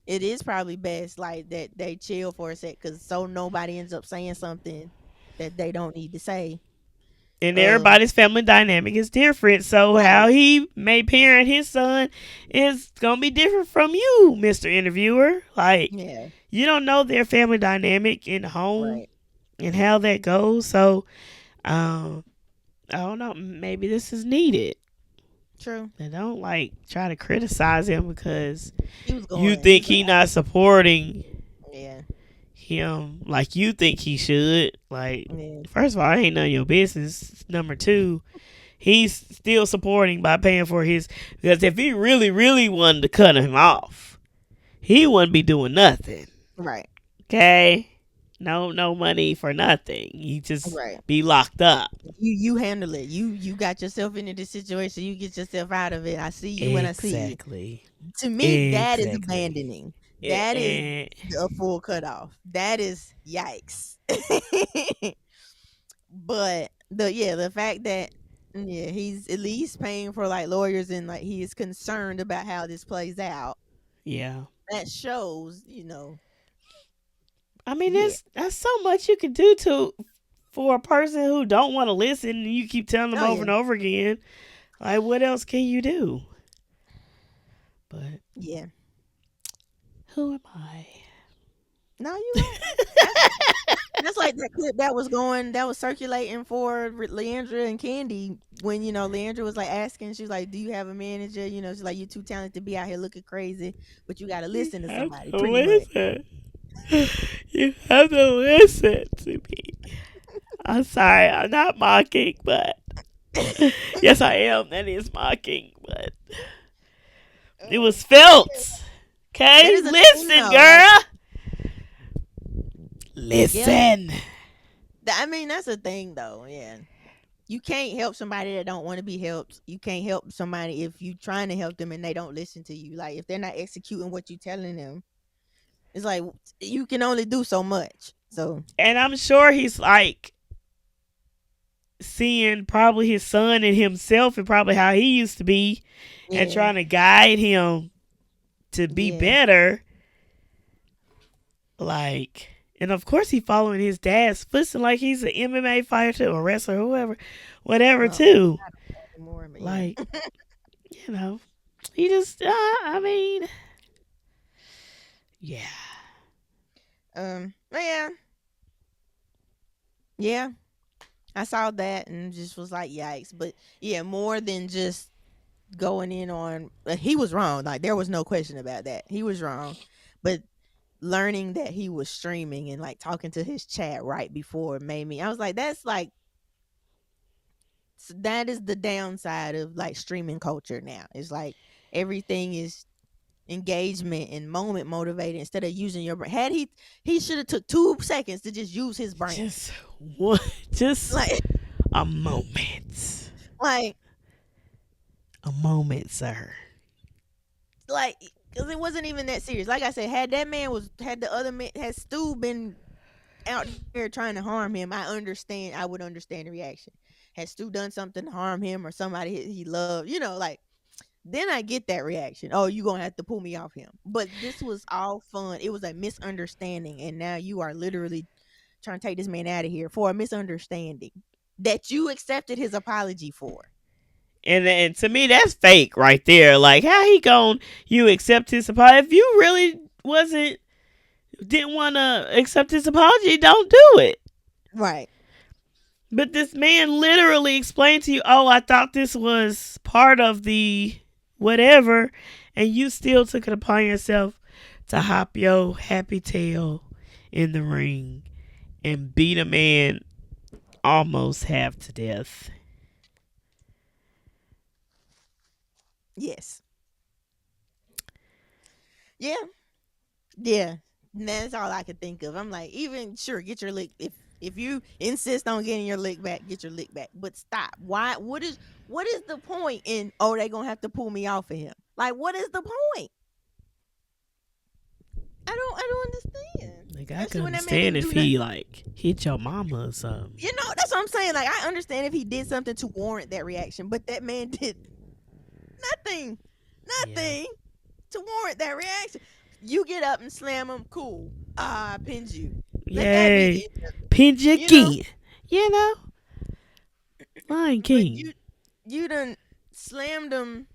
Speaker 2: it is probably best like that they chill for a sec, because so nobody ends up saying something that they don't need to say.
Speaker 1: And
Speaker 2: Um,
Speaker 1: everybody's family dynamic is different. So
Speaker 2: right.
Speaker 1: how he may parent his son is gonna be different from you, Mr. Interviewer. Like,
Speaker 2: Yeah.
Speaker 1: you don't know their family dynamic in home
Speaker 2: Right.
Speaker 1: and how that goes. So um I don't know, maybe this is needed.
Speaker 2: True.
Speaker 1: And don't like try to criticize him because
Speaker 2: He was
Speaker 1: you
Speaker 2: going. He
Speaker 1: think
Speaker 2: was like,
Speaker 1: he not supporting
Speaker 2: yeah,
Speaker 1: him like you think he should. Like,
Speaker 2: yeah,
Speaker 1: first of all, it ain't none of your business. Number two, he's still supporting by paying for his, because if he really, really wanted to cut him off, he wouldn't be doing nothing.
Speaker 2: right,
Speaker 1: Okay? No money for nothing. He just
Speaker 2: right.
Speaker 1: be locked up.
Speaker 2: You handle it. You got yourself into this situation. You get yourself out of it. I see you when I see you.
Speaker 1: Exactly.
Speaker 2: To me, that is
Speaker 1: Exactly.
Speaker 2: abandoning. That is
Speaker 1: And
Speaker 2: a full cutoff. That is yikes. But the fact that, yeah, he's at least paying for like lawyers and like he is concerned about how this plays out.
Speaker 1: yeah.
Speaker 2: That shows,
Speaker 1: I mean,
Speaker 2: yeah.
Speaker 1: that's so much you can do to for a person who don't want to listen and you keep telling them
Speaker 2: Oh
Speaker 1: over
Speaker 2: yeah.
Speaker 1: and over again. Like, what else can you do? But
Speaker 2: Yeah.
Speaker 1: who am I?
Speaker 2: No, you right. That's like that clip that was circulating for Leandra and Candy when Leandra was like asking, she's like, "Do you have a manager?" She's like, "You too talented to be out here looking crazy, but you got to
Speaker 1: You
Speaker 2: listen to
Speaker 1: have
Speaker 2: somebody."
Speaker 1: to
Speaker 2: Pretty much.
Speaker 1: listen. You have to listen to me. I'm sorry, I'm not mocking, but yes, I am. That is mocking, but it was
Speaker 2: Yeah,
Speaker 1: felt.
Speaker 2: that
Speaker 1: Okay,
Speaker 2: is a thing
Speaker 1: listen,
Speaker 2: though. Like,
Speaker 1: girl.
Speaker 2: yeah,
Speaker 1: Listen.
Speaker 2: I mean that's a thing though. Yeah, you can't help somebody that don't want to be helped. You can't help somebody if you trying to help them and they don't listen to you. Like if they're not executing what you telling them, it's like you can only do so much. So
Speaker 1: And I'm sure he's like seeing probably his son and himself and probably how he used to be and
Speaker 2: yeah,
Speaker 1: trying to guide him to be
Speaker 2: yeah.
Speaker 1: better. Like, and of course he following his dad's footsteps like he's an MMA fighter or wrestler, whoever, whatever
Speaker 2: Well,
Speaker 1: too.
Speaker 2: not anymore, but yeah.
Speaker 1: Like, you know, he just, I mean, yeah,
Speaker 2: But yeah, yeah. I saw that and just was like, yikes. But yeah, more than just going in on he was wrong. Like there was no question about that. He was wrong. But learning that he was streaming and like talking to his chat right before made me I was like, that's like that is the downside of like streaming culture now. It's like everything is engagement and moment motivated instead of using your brain. Had he should have took 2 seconds to just use his brain.
Speaker 1: Just what? Just
Speaker 2: Like
Speaker 1: a moment.
Speaker 2: like
Speaker 1: A moment, sir.
Speaker 2: like because it wasn't even that serious. Like I said, had the other man had Stu been out there trying to harm him, I would understand the reaction. Had Stu done something to harm him or somebody he loved, like then I get that reaction. Oh, you gonna have to pull me off him. But this was all fun. It was a misunderstanding, and now you are literally trying to take this man out of here for a misunderstanding that you accepted his apology for.
Speaker 1: And to me, that's fake right there. Like, how he gon' you accept his apology? If you really didn't want to accept his apology, don't do it.
Speaker 2: Right.
Speaker 1: But this man literally explained to you, oh, I thought this was part of the whatever, and you still took it upon yourself to hop your happy tail in the ring and beat a man almost half to death.
Speaker 2: Yes. Yeah. Yeah. And that's all I could think of. I'm like, even sure, get your lick if you insist on getting your lick back, get your lick back. But stop. Why what is the point in they gonna have to pull me off of him? Like what is the point? I don't understand.
Speaker 1: Like, I can understand if he like hit your mama or something.
Speaker 2: That's what I'm saying. Like I understand if he did something to warrant that reaction, but that man did nothing. Nothing to warrant that reaction. You get up and slam him, cool. I pinned you.
Speaker 1: Yay. Pinned you again. Lion King.
Speaker 2: You done slammed him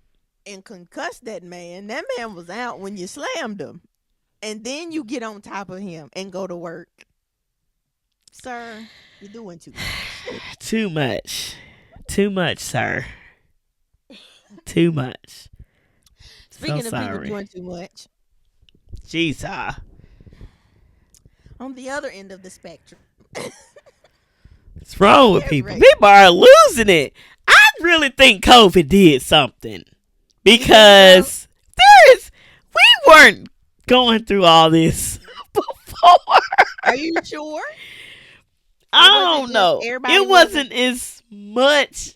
Speaker 2: and concussed that man. That man was out when you slammed him. And then you get on top of him and go to work. Sir, you're doing too much.
Speaker 1: Too much. Too much, sir. Too much.
Speaker 2: Speaking of people doing too much.
Speaker 1: Jesus.
Speaker 2: On the other end of the spectrum.
Speaker 1: What's wrong with people? People are losing it. I really think COVID did something. Because we weren't going through all this before.
Speaker 2: Are you sure?
Speaker 1: I don't know. It wasn't as much.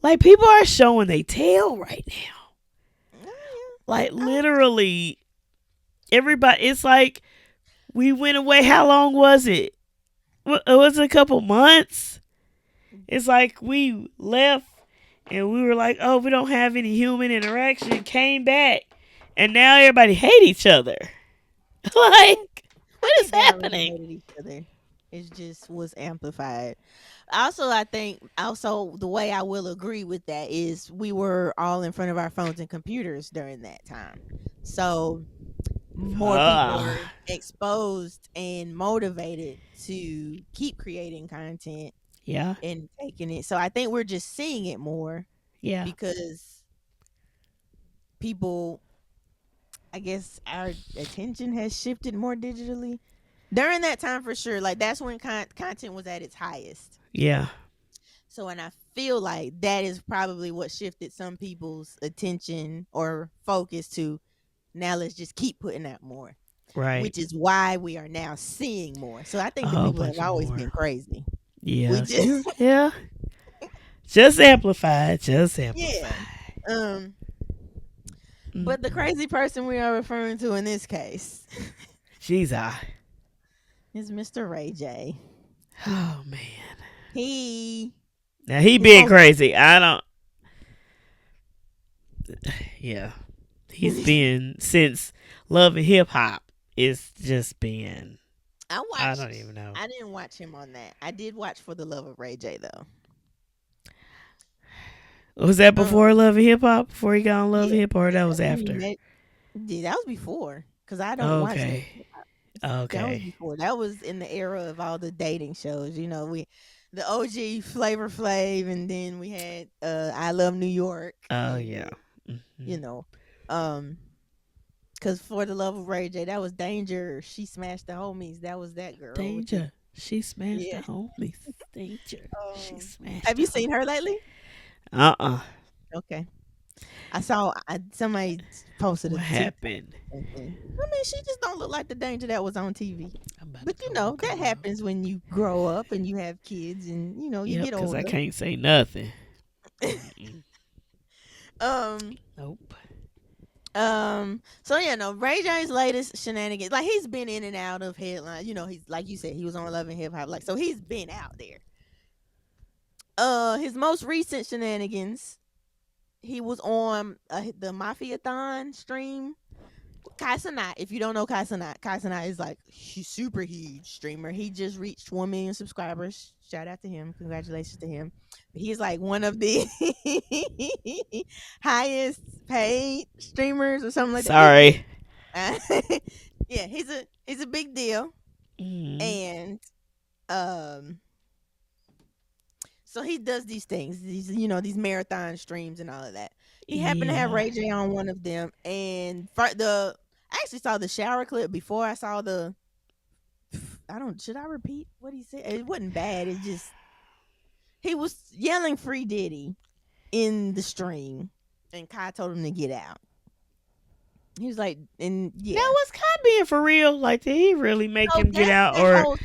Speaker 1: Like, people are showing their tail right now. Like, literally, everybody, it's like we went away. How long was it? It was a couple months. It's like we left and we were like, oh, we don't have any human interaction. Came back and now everybody hate each other. Like, what is happening?
Speaker 2: It just was amplified. Also, I think the way I will agree with that is we were all in front of our phones and computers during that time. So more people were exposed and motivated to keep creating content.
Speaker 1: Yeah.
Speaker 2: And taking it. So I think we're just seeing it more.
Speaker 1: Yeah.
Speaker 2: Because people, I guess our attention has shifted more digitally. During that time, for sure. Like, that's when content was at its highest.
Speaker 1: Yeah.
Speaker 2: So, and I feel like that is probably what shifted some people's attention or focus to, now let's just keep putting out more.
Speaker 1: Right.
Speaker 2: Which is why we are now seeing more. So, I think the people have always been crazy.
Speaker 1: Yeah. Yeah. Just amplified.
Speaker 2: Yeah. But the crazy person we are referring to in this case.
Speaker 1: Jesus.
Speaker 2: Is Mr. Ray J.
Speaker 1: Oh man.
Speaker 2: Now
Speaker 1: he being crazy. I don't. Yeah. He's been since Love and Hip Hop. It's just been. I don't even know.
Speaker 2: I didn't watch him on that. I did watch For the Love of Ray J though.
Speaker 1: Was that before Love and Hip Hop? Before he got on Love and Hip Hop, or that was after?
Speaker 2: That was before. Because I don't watch it.
Speaker 1: Okay.
Speaker 2: That was before. That was in the era of all the dating shows. the OG Flavor Flav, and then we had I Love New York,
Speaker 1: Oh
Speaker 2: and
Speaker 1: yeah.
Speaker 2: then,
Speaker 1: Hmm.
Speaker 2: you know, um, because For the Love of Ray J, that was Danger. She Smashed the Homies. That was that girl with the
Speaker 1: Danger. She smashed the
Speaker 2: yeah.
Speaker 1: homies. Danger. She
Speaker 2: Um,
Speaker 1: smashed
Speaker 2: have
Speaker 1: the
Speaker 2: you
Speaker 1: homies.
Speaker 2: seen her lately?
Speaker 1: Uh-uh.
Speaker 2: Okay, I saw somebody posted
Speaker 1: What
Speaker 2: a TikTok
Speaker 1: happened?
Speaker 2: or something. I mean, she just don't look like the Danger that was on TV.
Speaker 1: I'm about to
Speaker 2: But
Speaker 1: go look
Speaker 2: that
Speaker 1: her up.
Speaker 2: happens when you grow up and you have kids and you
Speaker 1: Yep,
Speaker 2: get
Speaker 1: because I
Speaker 2: older.
Speaker 1: can't say nothing. Mm-mm.
Speaker 2: um
Speaker 1: Nope.
Speaker 2: so yeah, no, Ray J's latest shenanigans, like he's been in and out of headlines. He's like you said, he was on Love and Hip Hop, like so he's been out there. His most recent shenanigans, he was on the Mafia-thon stream. Kai Cenat, if you don't know Kai Cenat is like super huge streamer. He just reached 1 million subscribers. Shout out to him. Congratulations to him. He's like one of the highest paid streamers or something like that.
Speaker 1: Sorry.
Speaker 2: Yeah, he's a big deal.
Speaker 1: Mm.
Speaker 2: And um so he does these things, these marathon streams and all of that. He happened to have
Speaker 1: Yeah.
Speaker 2: Ray J on one of them, and I actually saw the shower clip before I saw the. I don't. Should I repeat what he said? It wasn't bad. It just he was yelling "Free Diddy" in the stream, and Kai told him to get out. He was like, and
Speaker 1: Now,
Speaker 2: yeah.
Speaker 1: was Kai being for real? Like, did he really make
Speaker 2: So
Speaker 1: him get out? Or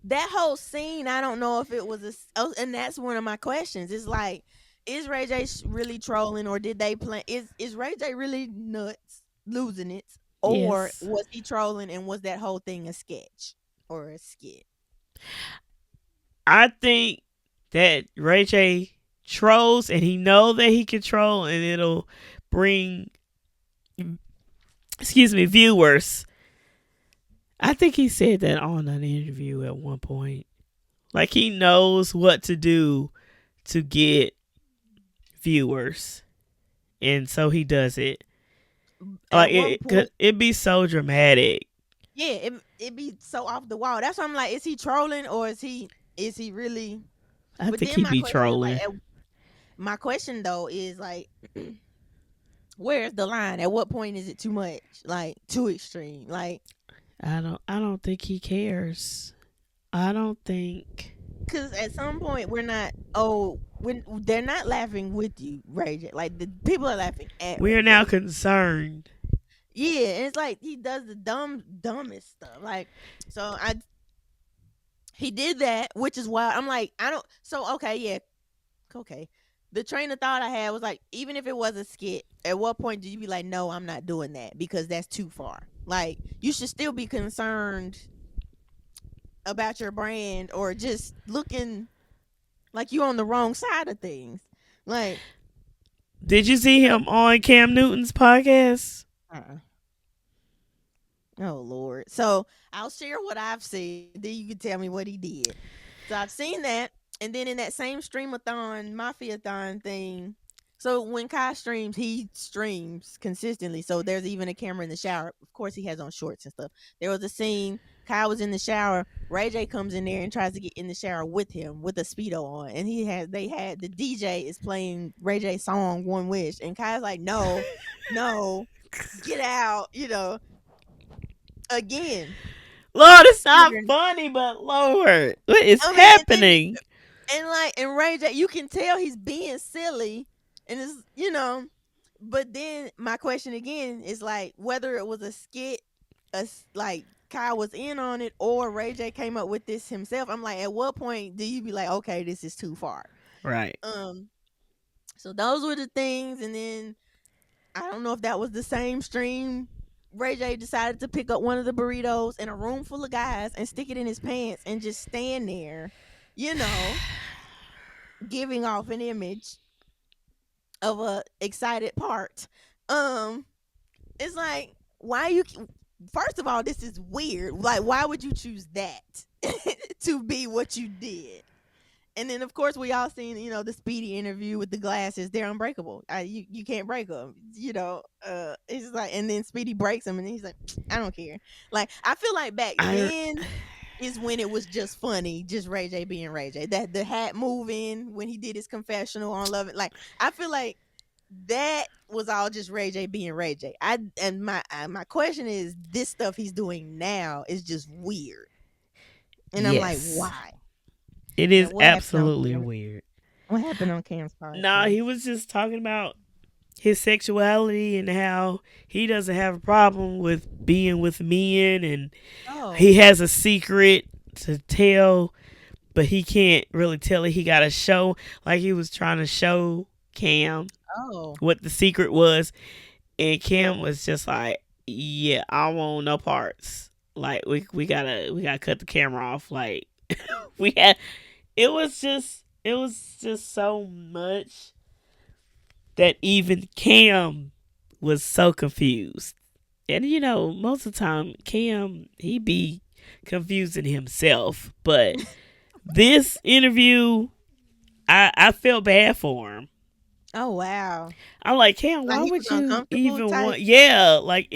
Speaker 2: that whole scene, I don't know if it was and that's one of my questions. It's like, is Ray J really trolling, or did they plan? Is Ray J really nuts, losing it, or
Speaker 1: yes,
Speaker 2: was he trolling, and was that whole thing a sketch or a skit?
Speaker 1: I think that Ray J trolls, and he know that he can troll, and it'll bring, viewers. I think he said that on an interview at one point. Like, he knows what to do to get viewers, and so he does it.
Speaker 2: At
Speaker 1: Like,
Speaker 2: one point,
Speaker 1: it'd be so dramatic.
Speaker 2: yeah, it be so off the wall. That's why I'm like, is he trolling, or is he really?
Speaker 1: I
Speaker 2: But
Speaker 1: think
Speaker 2: then
Speaker 1: he be trolling.
Speaker 2: my question though is like, where's the line? At what point is it too much? Like too extreme? Like,
Speaker 1: I don't think he cares. I don't think
Speaker 2: because at some point we're not. Oh, when they're not laughing with you, Ray J. Like the people are laughing at
Speaker 1: we are
Speaker 2: Ray
Speaker 1: now
Speaker 2: J.
Speaker 1: concerned.
Speaker 2: Yeah, and it's like he does the dumbest stuff. Like, so he did that, which is why I'm like, I don't. So okay, yeah, okay. The train of thought I had was like, even if it was a skit, at what point do you be like, no, I'm not doing that because that's too far? Like, you should still be concerned about your brand, or just looking like you're on the wrong side of things. Like,
Speaker 1: Did you see him on Cam Newton's podcast?
Speaker 2: uh-uh. Oh Lord. So I'll share what I've seen. Then you can tell me what he did. So I've seen that, and then in that same streamathon, Mafia-thon thing. So when Kai streams, he streams consistently. So there's even a camera in the shower. Of course, he has on shorts and stuff. There was a scene. Kai was in the shower. Ray J comes in there and tries to get in the shower with him with a Speedo on, and they had the DJ is playing Ray J's song "One Wish," and Kai's like, "No, no, get out," again.
Speaker 1: Lord, it's not funny, but Lord, what is happening?
Speaker 2: And Ray J, you can tell he's being silly, and it's. But then my question again is like, whether it was a skit, like Kyle was in on it, or Ray J came up with this himself. I'm like, at what point do you be like, okay, this is too far?
Speaker 1: Right.
Speaker 2: So those were the things, and then I don't know if that was the same stream. Ray J decided to pick up one of the burritos in a room full of guys and stick it in his pants and just stand there, giving off an image of a excited part. It's like, why you? First of all, this is weird. Like, why would you choose that to be what you did? And then, of course, we all seen, the Speedy interview with the glasses. They're unbreakable. You can't break them. It's like, and then Speedy breaks them, and he's like, I don't care. Like, I feel like back then, is when it was just funny, just Ray J being Ray J. That the hat moving when he did his confessional on Love It. Like I feel like that was all just Ray J being Ray J. My question is, this stuff he's doing now is just weird, and I'm like,
Speaker 1: Yes.
Speaker 2: why?
Speaker 1: It
Speaker 2: Now,
Speaker 1: is absolutely weird.
Speaker 2: what happened on Cam's
Speaker 1: No, he
Speaker 2: podcast?
Speaker 1: was just talking about his sexuality and how he doesn't have a problem with being with men, and
Speaker 2: Oh,
Speaker 1: he has a secret to tell, but he can't really tell it. He got to show, like he was trying to show Cam
Speaker 2: oh,
Speaker 1: what the secret was, and Cam was just like, "Yeah, I want no parts. Like we gotta cut the camera off. Like we had it was just so much that even Cam was so confused. And most of the time Cam he be confusing himself, but this interview I felt bad for him.
Speaker 2: oh, wow!
Speaker 1: I'm like, Cam,
Speaker 2: Like
Speaker 1: why
Speaker 2: he was
Speaker 1: would you
Speaker 2: uncomfortable
Speaker 1: even
Speaker 2: type.
Speaker 1: want? Yeah, like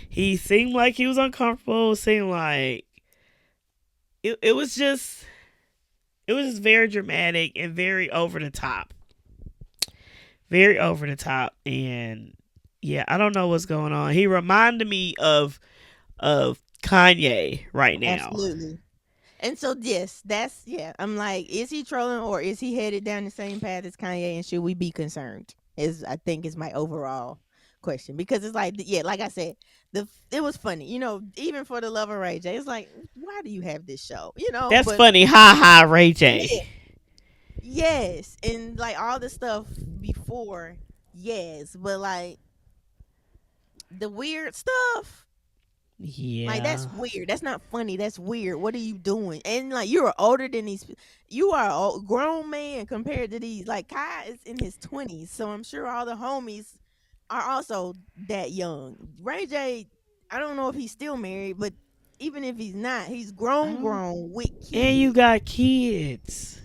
Speaker 1: he seemed like he was uncomfortable. Seemed like it was just very dramatic and very over the top, very over the top. And yeah, I don't know what's going on. He reminded me of Kanye right now.
Speaker 2: Absolutely. And so yes, that's yeah. I'm like, is he trolling or is he headed down the same path as Kanye? And should we be concerned? Is I think is my overall question, because it's like yeah, like I said, it was funny, even for the love of Ray J. It's like, why do you have this show,
Speaker 1: That's
Speaker 2: But
Speaker 1: funny, ha ha, Ray
Speaker 2: yeah,
Speaker 1: J.
Speaker 2: yes, and like all the stuff before, yes, but like the weird stuff. Like that's
Speaker 1: Yeah,
Speaker 2: weird. That's not funny. That's weird. What are you doing? And like you are older than these. You are a grown man compared to these. Like Kai is in his 20s, so I'm sure all the homies are also that young. Ray J, I don't know if he's still married, but even if he's not, he's
Speaker 1: I
Speaker 2: grown,
Speaker 1: don't.
Speaker 2: grown with
Speaker 1: And you
Speaker 2: kids.
Speaker 1: got kids,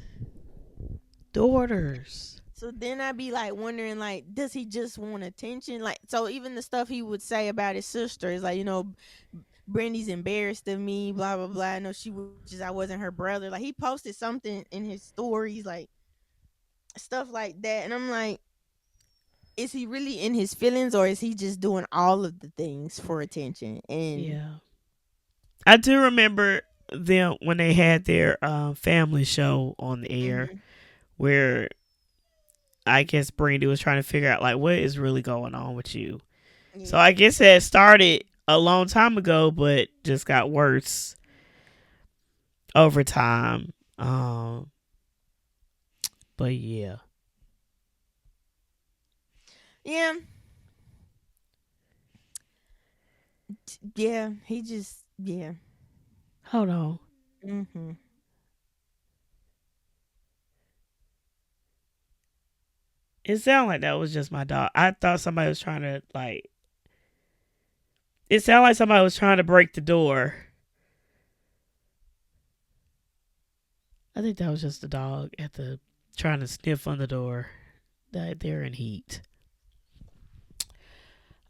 Speaker 1: daughters.
Speaker 2: So then I'd be like wondering, like, does he just want attention? Like, so even the stuff he would say about his sister is like, Brandy's embarrassed of me, blah blah blah. I know she wishes I wasn't her brother. Like he posted something in his stories, like stuff like that, and I'm like, is he really in his feelings or is he just doing all of the things for attention? And
Speaker 1: Yeah, I do remember them when they had their family show on the air,
Speaker 2: mhm,
Speaker 1: where I guess Brandy was trying to figure out like what is really going on with you. So
Speaker 2: yeah,
Speaker 1: I guess that started a long time ago, but just got worse over time. But yeah,
Speaker 2: yeah, yeah. He just yeah.
Speaker 1: hold on.
Speaker 2: Mhm.
Speaker 1: It sounded like that was just my dog. I thought somebody was trying to like. It sounded like somebody was trying to break the door. I think that was just the dog at the trying to sniff on the door. That they're in heat.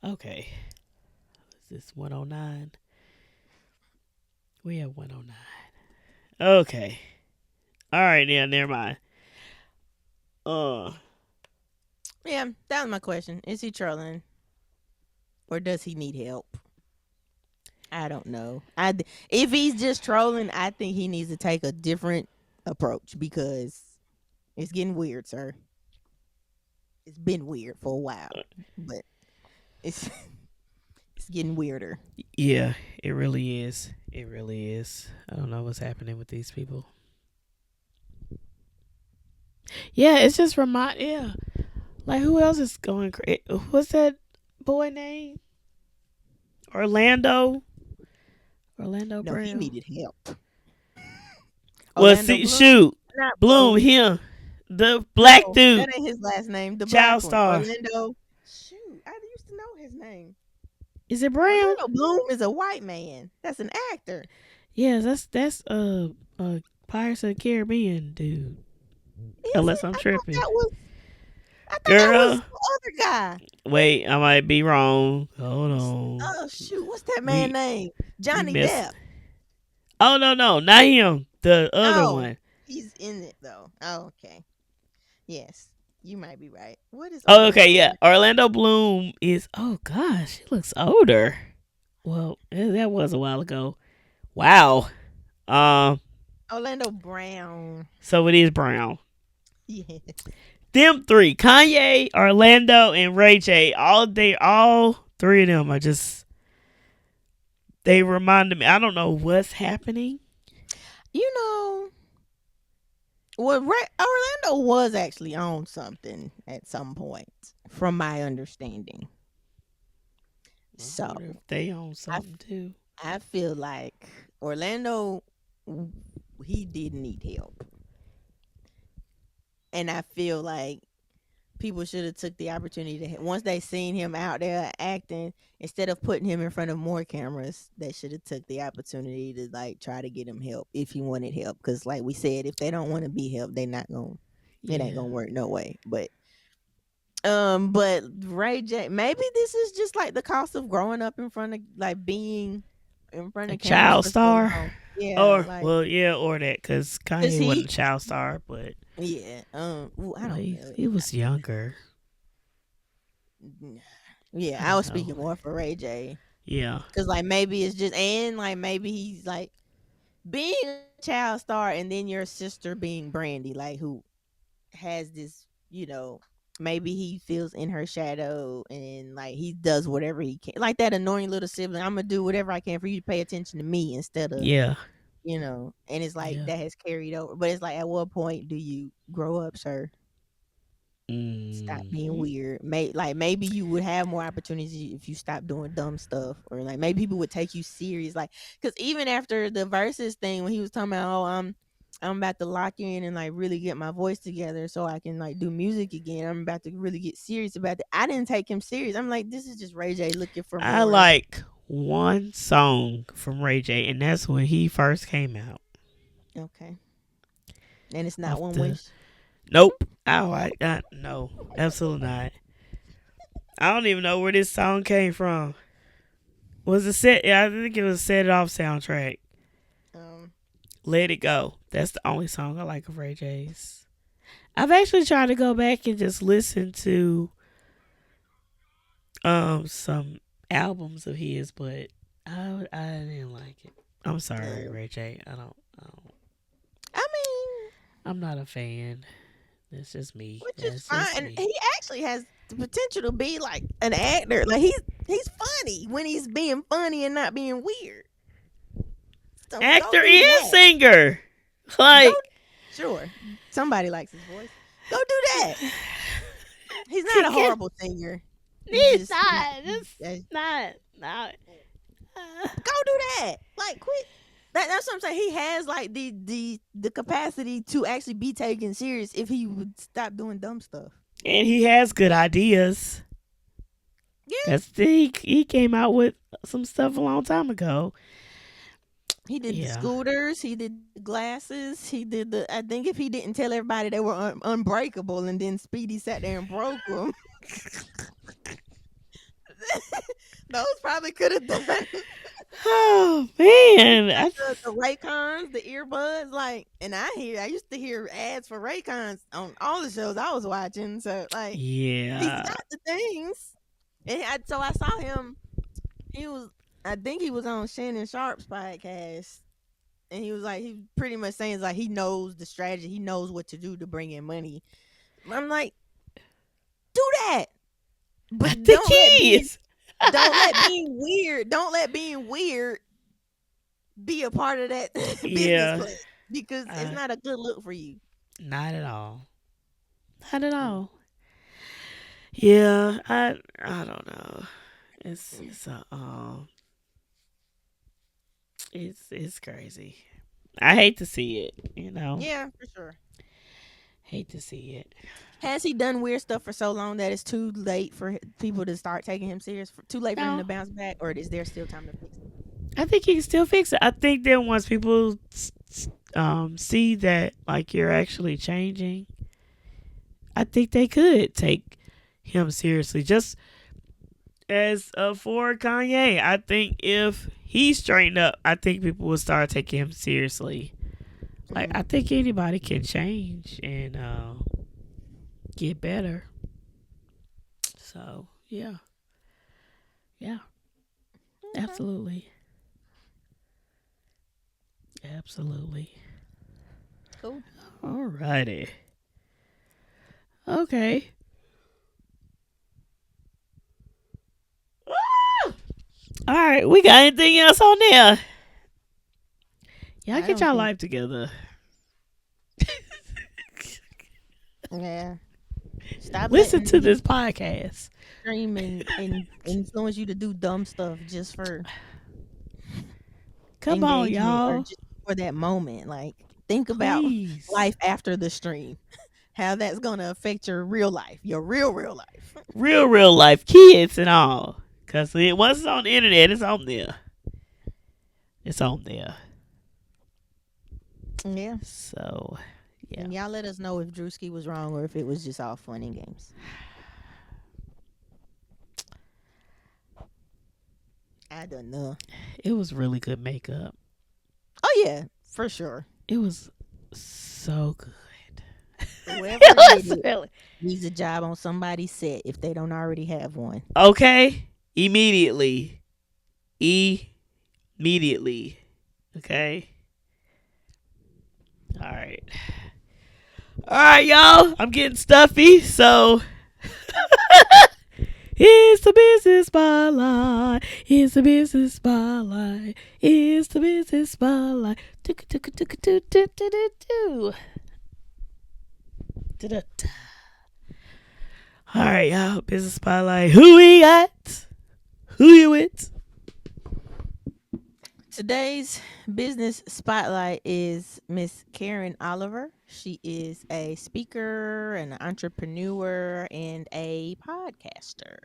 Speaker 1: Okay, is this 109? We have 109. Okay. All right, yeah, never mind. Uh,
Speaker 2: Yeah, that was my question. Is he trolling or does he need help? I don't know. If he's just trolling, I think he needs to take a different approach because it's getting weird, sir. It's been weird for a while, but it's it's getting weirder.
Speaker 1: yeah, it really is. It really is. I don't know what's happening with these people. Yeah, it's just remind. Yeah, like who else is going crazy? What's that boy name? Orlando. Orlando
Speaker 2: No, he
Speaker 1: Brown.
Speaker 2: needed help.
Speaker 1: Well,
Speaker 2: Orlando
Speaker 1: see,
Speaker 2: Bloom,
Speaker 1: shoot,
Speaker 2: not
Speaker 1: Bloom,
Speaker 2: Bloom.
Speaker 1: him, the black
Speaker 2: No,
Speaker 1: dude,
Speaker 2: that ain't his last name. The black
Speaker 1: child
Speaker 2: one,
Speaker 1: star.
Speaker 2: Orlando. Shoot, I used to know his name.
Speaker 1: Is it Brown?
Speaker 2: Orlando Bloom is a white man. That's an actor.
Speaker 1: Yeah, that's Pirates of the Caribbean dude.
Speaker 2: Is
Speaker 1: Unless
Speaker 2: it?
Speaker 1: I'm tripping,
Speaker 2: I thought that was
Speaker 1: girl.
Speaker 2: the other guy.
Speaker 1: Wait, I might be wrong. Hold on.
Speaker 2: Oh shoot, what's that man
Speaker 1: We
Speaker 2: name?
Speaker 1: we
Speaker 2: Johnny
Speaker 1: missed.
Speaker 2: Depp.
Speaker 1: Oh no, not him. The other
Speaker 2: Oh,
Speaker 1: one.
Speaker 2: he's in it though. Oh, okay. Yes, you might be right. What is
Speaker 1: Oh, okay,
Speaker 2: Orlando?
Speaker 1: yeah. Orlando Bloom is. Oh gosh, he looks older. Well, that was a while ago. Wow. Um.
Speaker 2: Orlando Brown.
Speaker 1: So it is Brown.
Speaker 2: Yes.
Speaker 1: Them three: Kanye, Orlando, and Ray J. All three of them are just. They reminded me. I don't know what's happening.
Speaker 2: You know, well, Orlando was actually on something at some point, from my understanding.
Speaker 1: I
Speaker 2: So
Speaker 1: wonder if they own
Speaker 2: I,
Speaker 1: something too.
Speaker 2: I feel like Orlando, he did need help, and I feel like people should have took the opportunity to once they seen him out there acting, instead of putting him in front of more cameras, they should have took the opportunity to like try to get him help if he wanted help, because like we said, if they don't want to be helped, they not gonna it ain't
Speaker 1: Yeah.
Speaker 2: gonna work no way. But Ray J, maybe this is just like the cost of growing up in front of like being in front
Speaker 1: A
Speaker 2: of cameras
Speaker 1: child
Speaker 2: for so
Speaker 1: star.
Speaker 2: long. Yeah,
Speaker 1: Or,
Speaker 2: like
Speaker 1: well, yeah, or that, because
Speaker 2: cause
Speaker 1: Kanye wasn't
Speaker 2: he
Speaker 1: a child star, but
Speaker 2: yeah, I
Speaker 1: well,
Speaker 2: don't know.
Speaker 1: he was younger.
Speaker 2: Yeah,
Speaker 1: I
Speaker 2: I
Speaker 1: don't
Speaker 2: was
Speaker 1: know.
Speaker 2: speaking more for Ray J.
Speaker 1: Yeah.
Speaker 2: Cause like maybe it's just, and like maybe he's like being a child star, and then your sister being Brandy, like who has this, maybe he feels in her shadow, and like he does whatever he can, like that annoying little sibling. I'm gonna do whatever I can for you to pay attention to me instead of,
Speaker 1: Yeah.
Speaker 2: and it's like
Speaker 1: Yeah.
Speaker 2: that has carried over. But it's like, at what point do you grow up, sir? Stop being
Speaker 1: Hmm.
Speaker 2: weird. Maybe you would have more opportunities if you stop doing dumb stuff, or like maybe people would take you serious. Like, because even after the verses thing, when he was talking about, oh, I'm about to lock in and like really get my voice together so I can like do music again. I'm about to really get serious about it. I didn't take him serious. I'm like, this is just Ray J looking for
Speaker 1: I
Speaker 2: more.
Speaker 1: like one song from Ray J, and that's when he first came out.
Speaker 2: Okay, and it's not
Speaker 1: Off
Speaker 2: One
Speaker 1: the.
Speaker 2: Wish.
Speaker 1: Nope. Oh, no. Absolutely not. I don't even know where this song came from. Was it set? Yeah, I think it was Set It Off soundtrack.
Speaker 2: Um,
Speaker 1: Let It Go. That's the only song I like of Ray J's. I've actually tried to go back and just listen to some albums of his, but I didn't like it. I'm sorry,
Speaker 2: uh,
Speaker 1: Ray J. I don't.
Speaker 2: I mean,
Speaker 1: I'm not a fan. That's just me.
Speaker 2: which is
Speaker 1: That's just
Speaker 2: fine.
Speaker 1: me.
Speaker 2: He actually has the potential to be like an actor. Like he's funny when he's being funny and not being weird. So go
Speaker 1: Actor
Speaker 2: do
Speaker 1: and
Speaker 2: that.
Speaker 1: singer.
Speaker 2: Go,
Speaker 1: Like
Speaker 2: sure. Somebody likes his voice. Go do that. He's not a
Speaker 1: he's
Speaker 2: horrible singer. He's just
Speaker 1: not. It's
Speaker 2: uh,
Speaker 1: not.
Speaker 2: go do that. Like quit. That's what I'm saying. He has like the capacity to actually be taken serious if he would stop doing dumb stuff.
Speaker 1: And he has good ideas.
Speaker 2: Yeah.
Speaker 1: That's he came out with some stuff a long time ago.
Speaker 2: He did the
Speaker 1: Yeah.
Speaker 2: scooters. He did the glasses. He did the. I think if he didn't tell everybody they were unbreakable, and then Speedy sat there and broke them, those probably could have done.
Speaker 1: Oh man.
Speaker 2: The Raycons, the earbuds, like, and I used to hear ads for Raycons on all the shows I was watching. So like, he's
Speaker 1: Yeah.
Speaker 2: got the things, so I saw him. He was, I think he was on Shannon Sharp's podcast. And he was like, he pretty much saying like he knows the strategy, he knows what to do to bring in money. I'm like, do that,
Speaker 1: I
Speaker 2: but
Speaker 1: think he is.
Speaker 2: don't let being weird be a part of that business
Speaker 1: Yeah.
Speaker 2: plan, because it's not a good look for you.
Speaker 1: Not at all. Not at all. Yeah, I don't know. It's it's crazy. I hate to see it,
Speaker 2: Yeah, for sure.
Speaker 1: Hate to see it.
Speaker 2: Has he done weird stuff for so long that it's too late for people to start taking him serious? Too late for him to
Speaker 1: No,
Speaker 2: bounce back, or is there still time to fix it?
Speaker 1: I think he can still fix it. I think that once people see that like you're actually changing, I think they could take him seriously. Just as for Kanye, I think if he straightened up, I think people will start taking him seriously. Like, I think anybody can change and get better. So, yeah. Yeah.
Speaker 2: Okay.
Speaker 1: Absolutely. Absolutely.
Speaker 2: Cool.
Speaker 1: Alrighty. Okay. All right, we got anything else on there? Y'all
Speaker 2: I
Speaker 1: get
Speaker 2: don't
Speaker 1: y'all
Speaker 2: think-
Speaker 1: life together.
Speaker 2: Yeah. Stop
Speaker 1: Listen
Speaker 2: letting
Speaker 1: to
Speaker 2: the
Speaker 1: this podcast.
Speaker 2: stream and influence you to do dumb stuff just for
Speaker 1: Come on,
Speaker 2: engagement or
Speaker 1: y'all.
Speaker 2: just for that moment. Like, think about
Speaker 1: Please.
Speaker 2: life after the stream. How that's gonna affect your real life, your real life.
Speaker 1: Real life kids and all. Because once it's on the internet, it's on there. It's on there.
Speaker 2: Yeah.
Speaker 1: So, yeah.
Speaker 2: And y'all let us know if Druski was wrong or if it was just all fun and games. I don't know.
Speaker 1: It was really good makeup.
Speaker 2: Oh yeah, for sure.
Speaker 1: It was so good.
Speaker 2: Whoever
Speaker 1: It was
Speaker 2: did it
Speaker 1: really-
Speaker 2: needs a job on somebody's set if they don't already have one.
Speaker 1: Okay. Immediately. Okay. All right. All right, y'all. I'm getting stuffy, so it's the business spotlight. It's the business spotlight. It's the business spotlight. All right, y'all. Business spotlight. Who we got? Who you with?
Speaker 2: Today's business spotlight is Miss Karen Oliver. She is a speaker, an entrepreneur, and a podcaster.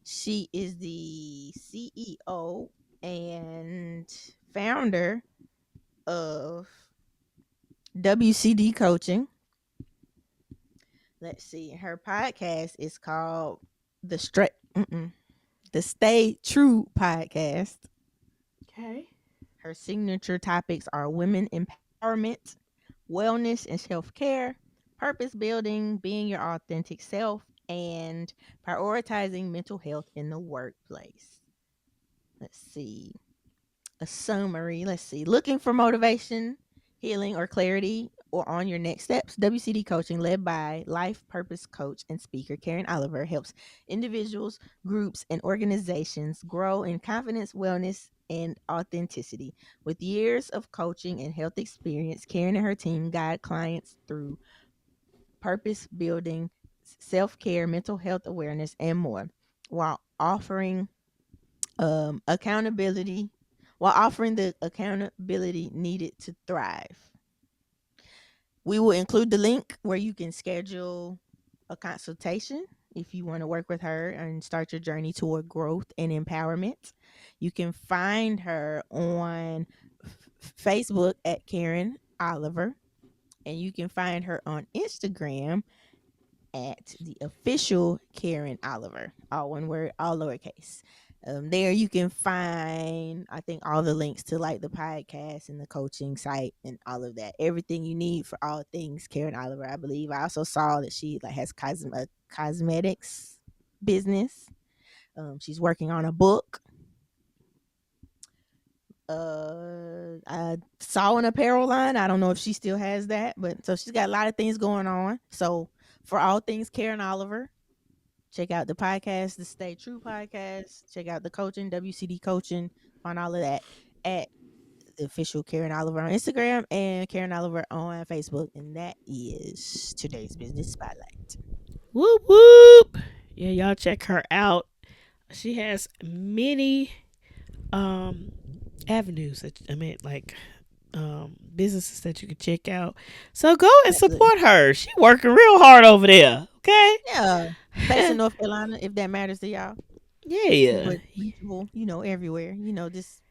Speaker 2: She is the CEO and founder of WCD Coaching. Let's see. Her podcast is called the Stay True Podcast.
Speaker 1: Okay.
Speaker 2: Her signature topics are women empowerment, wellness and self-care, purpose building, being your authentic self, and prioritizing mental health in the workplace. Let's see. A summary. Let's see. Looking for motivation, healing, or clarity, or on your next steps, WCD Coaching, led by life purpose coach and speaker Karen Oliver, helps individuals, groups, and organizations grow in confidence, wellness, and authenticity. With years of coaching and health experience, Karen and her team guide clients through purpose building, self-care, mental health awareness, and more, while offering accountability while offering the accountability needed to thrive. We will include the link where you can schedule a consultation if you want to work with her and start your journey toward growth and empowerment. You can find her on Facebook at Karen Oliver, and you can find her on Instagram at the official Karen Oliver, all one word, all lowercase. There you can find, I think, all the links to like the podcast and the coaching site and all of that. Everything you need for all things Karen Oliver, I believe. I also saw that she like has cosmetics business. She's working on a book. I saw an apparel line. I don't know if she still has that, but so she's got a lot of things going on. So for all things Karen Oliver, check out the podcast, the Stay True Podcast. Check out the coaching, WCD Coaching. Find all of that at the official Karen Oliver on Instagram and Karen Oliver on Facebook. And that is today's business spotlight.
Speaker 1: Whoop whoop. Yeah, y'all check her out. She has many avenues businesses that you can check out. So go and support her. She working real hard over there. Okay.
Speaker 2: Yeah, based in North Carolina, if that matters to y'all.
Speaker 1: Yeah.
Speaker 2: But reachable, everywhere. This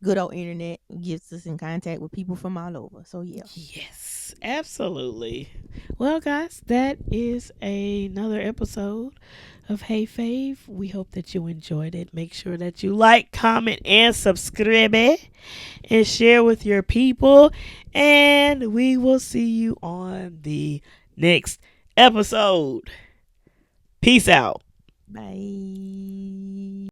Speaker 2: good old internet gets us in contact with people from all over. So yeah.
Speaker 1: Yes, absolutely. Well, guys, that is another episode of Hey Fave. We hope that you enjoyed it. Make sure that you like, comment, and subscribe and share with your people. And we will see you on the next episode. Peace out.
Speaker 2: Bye.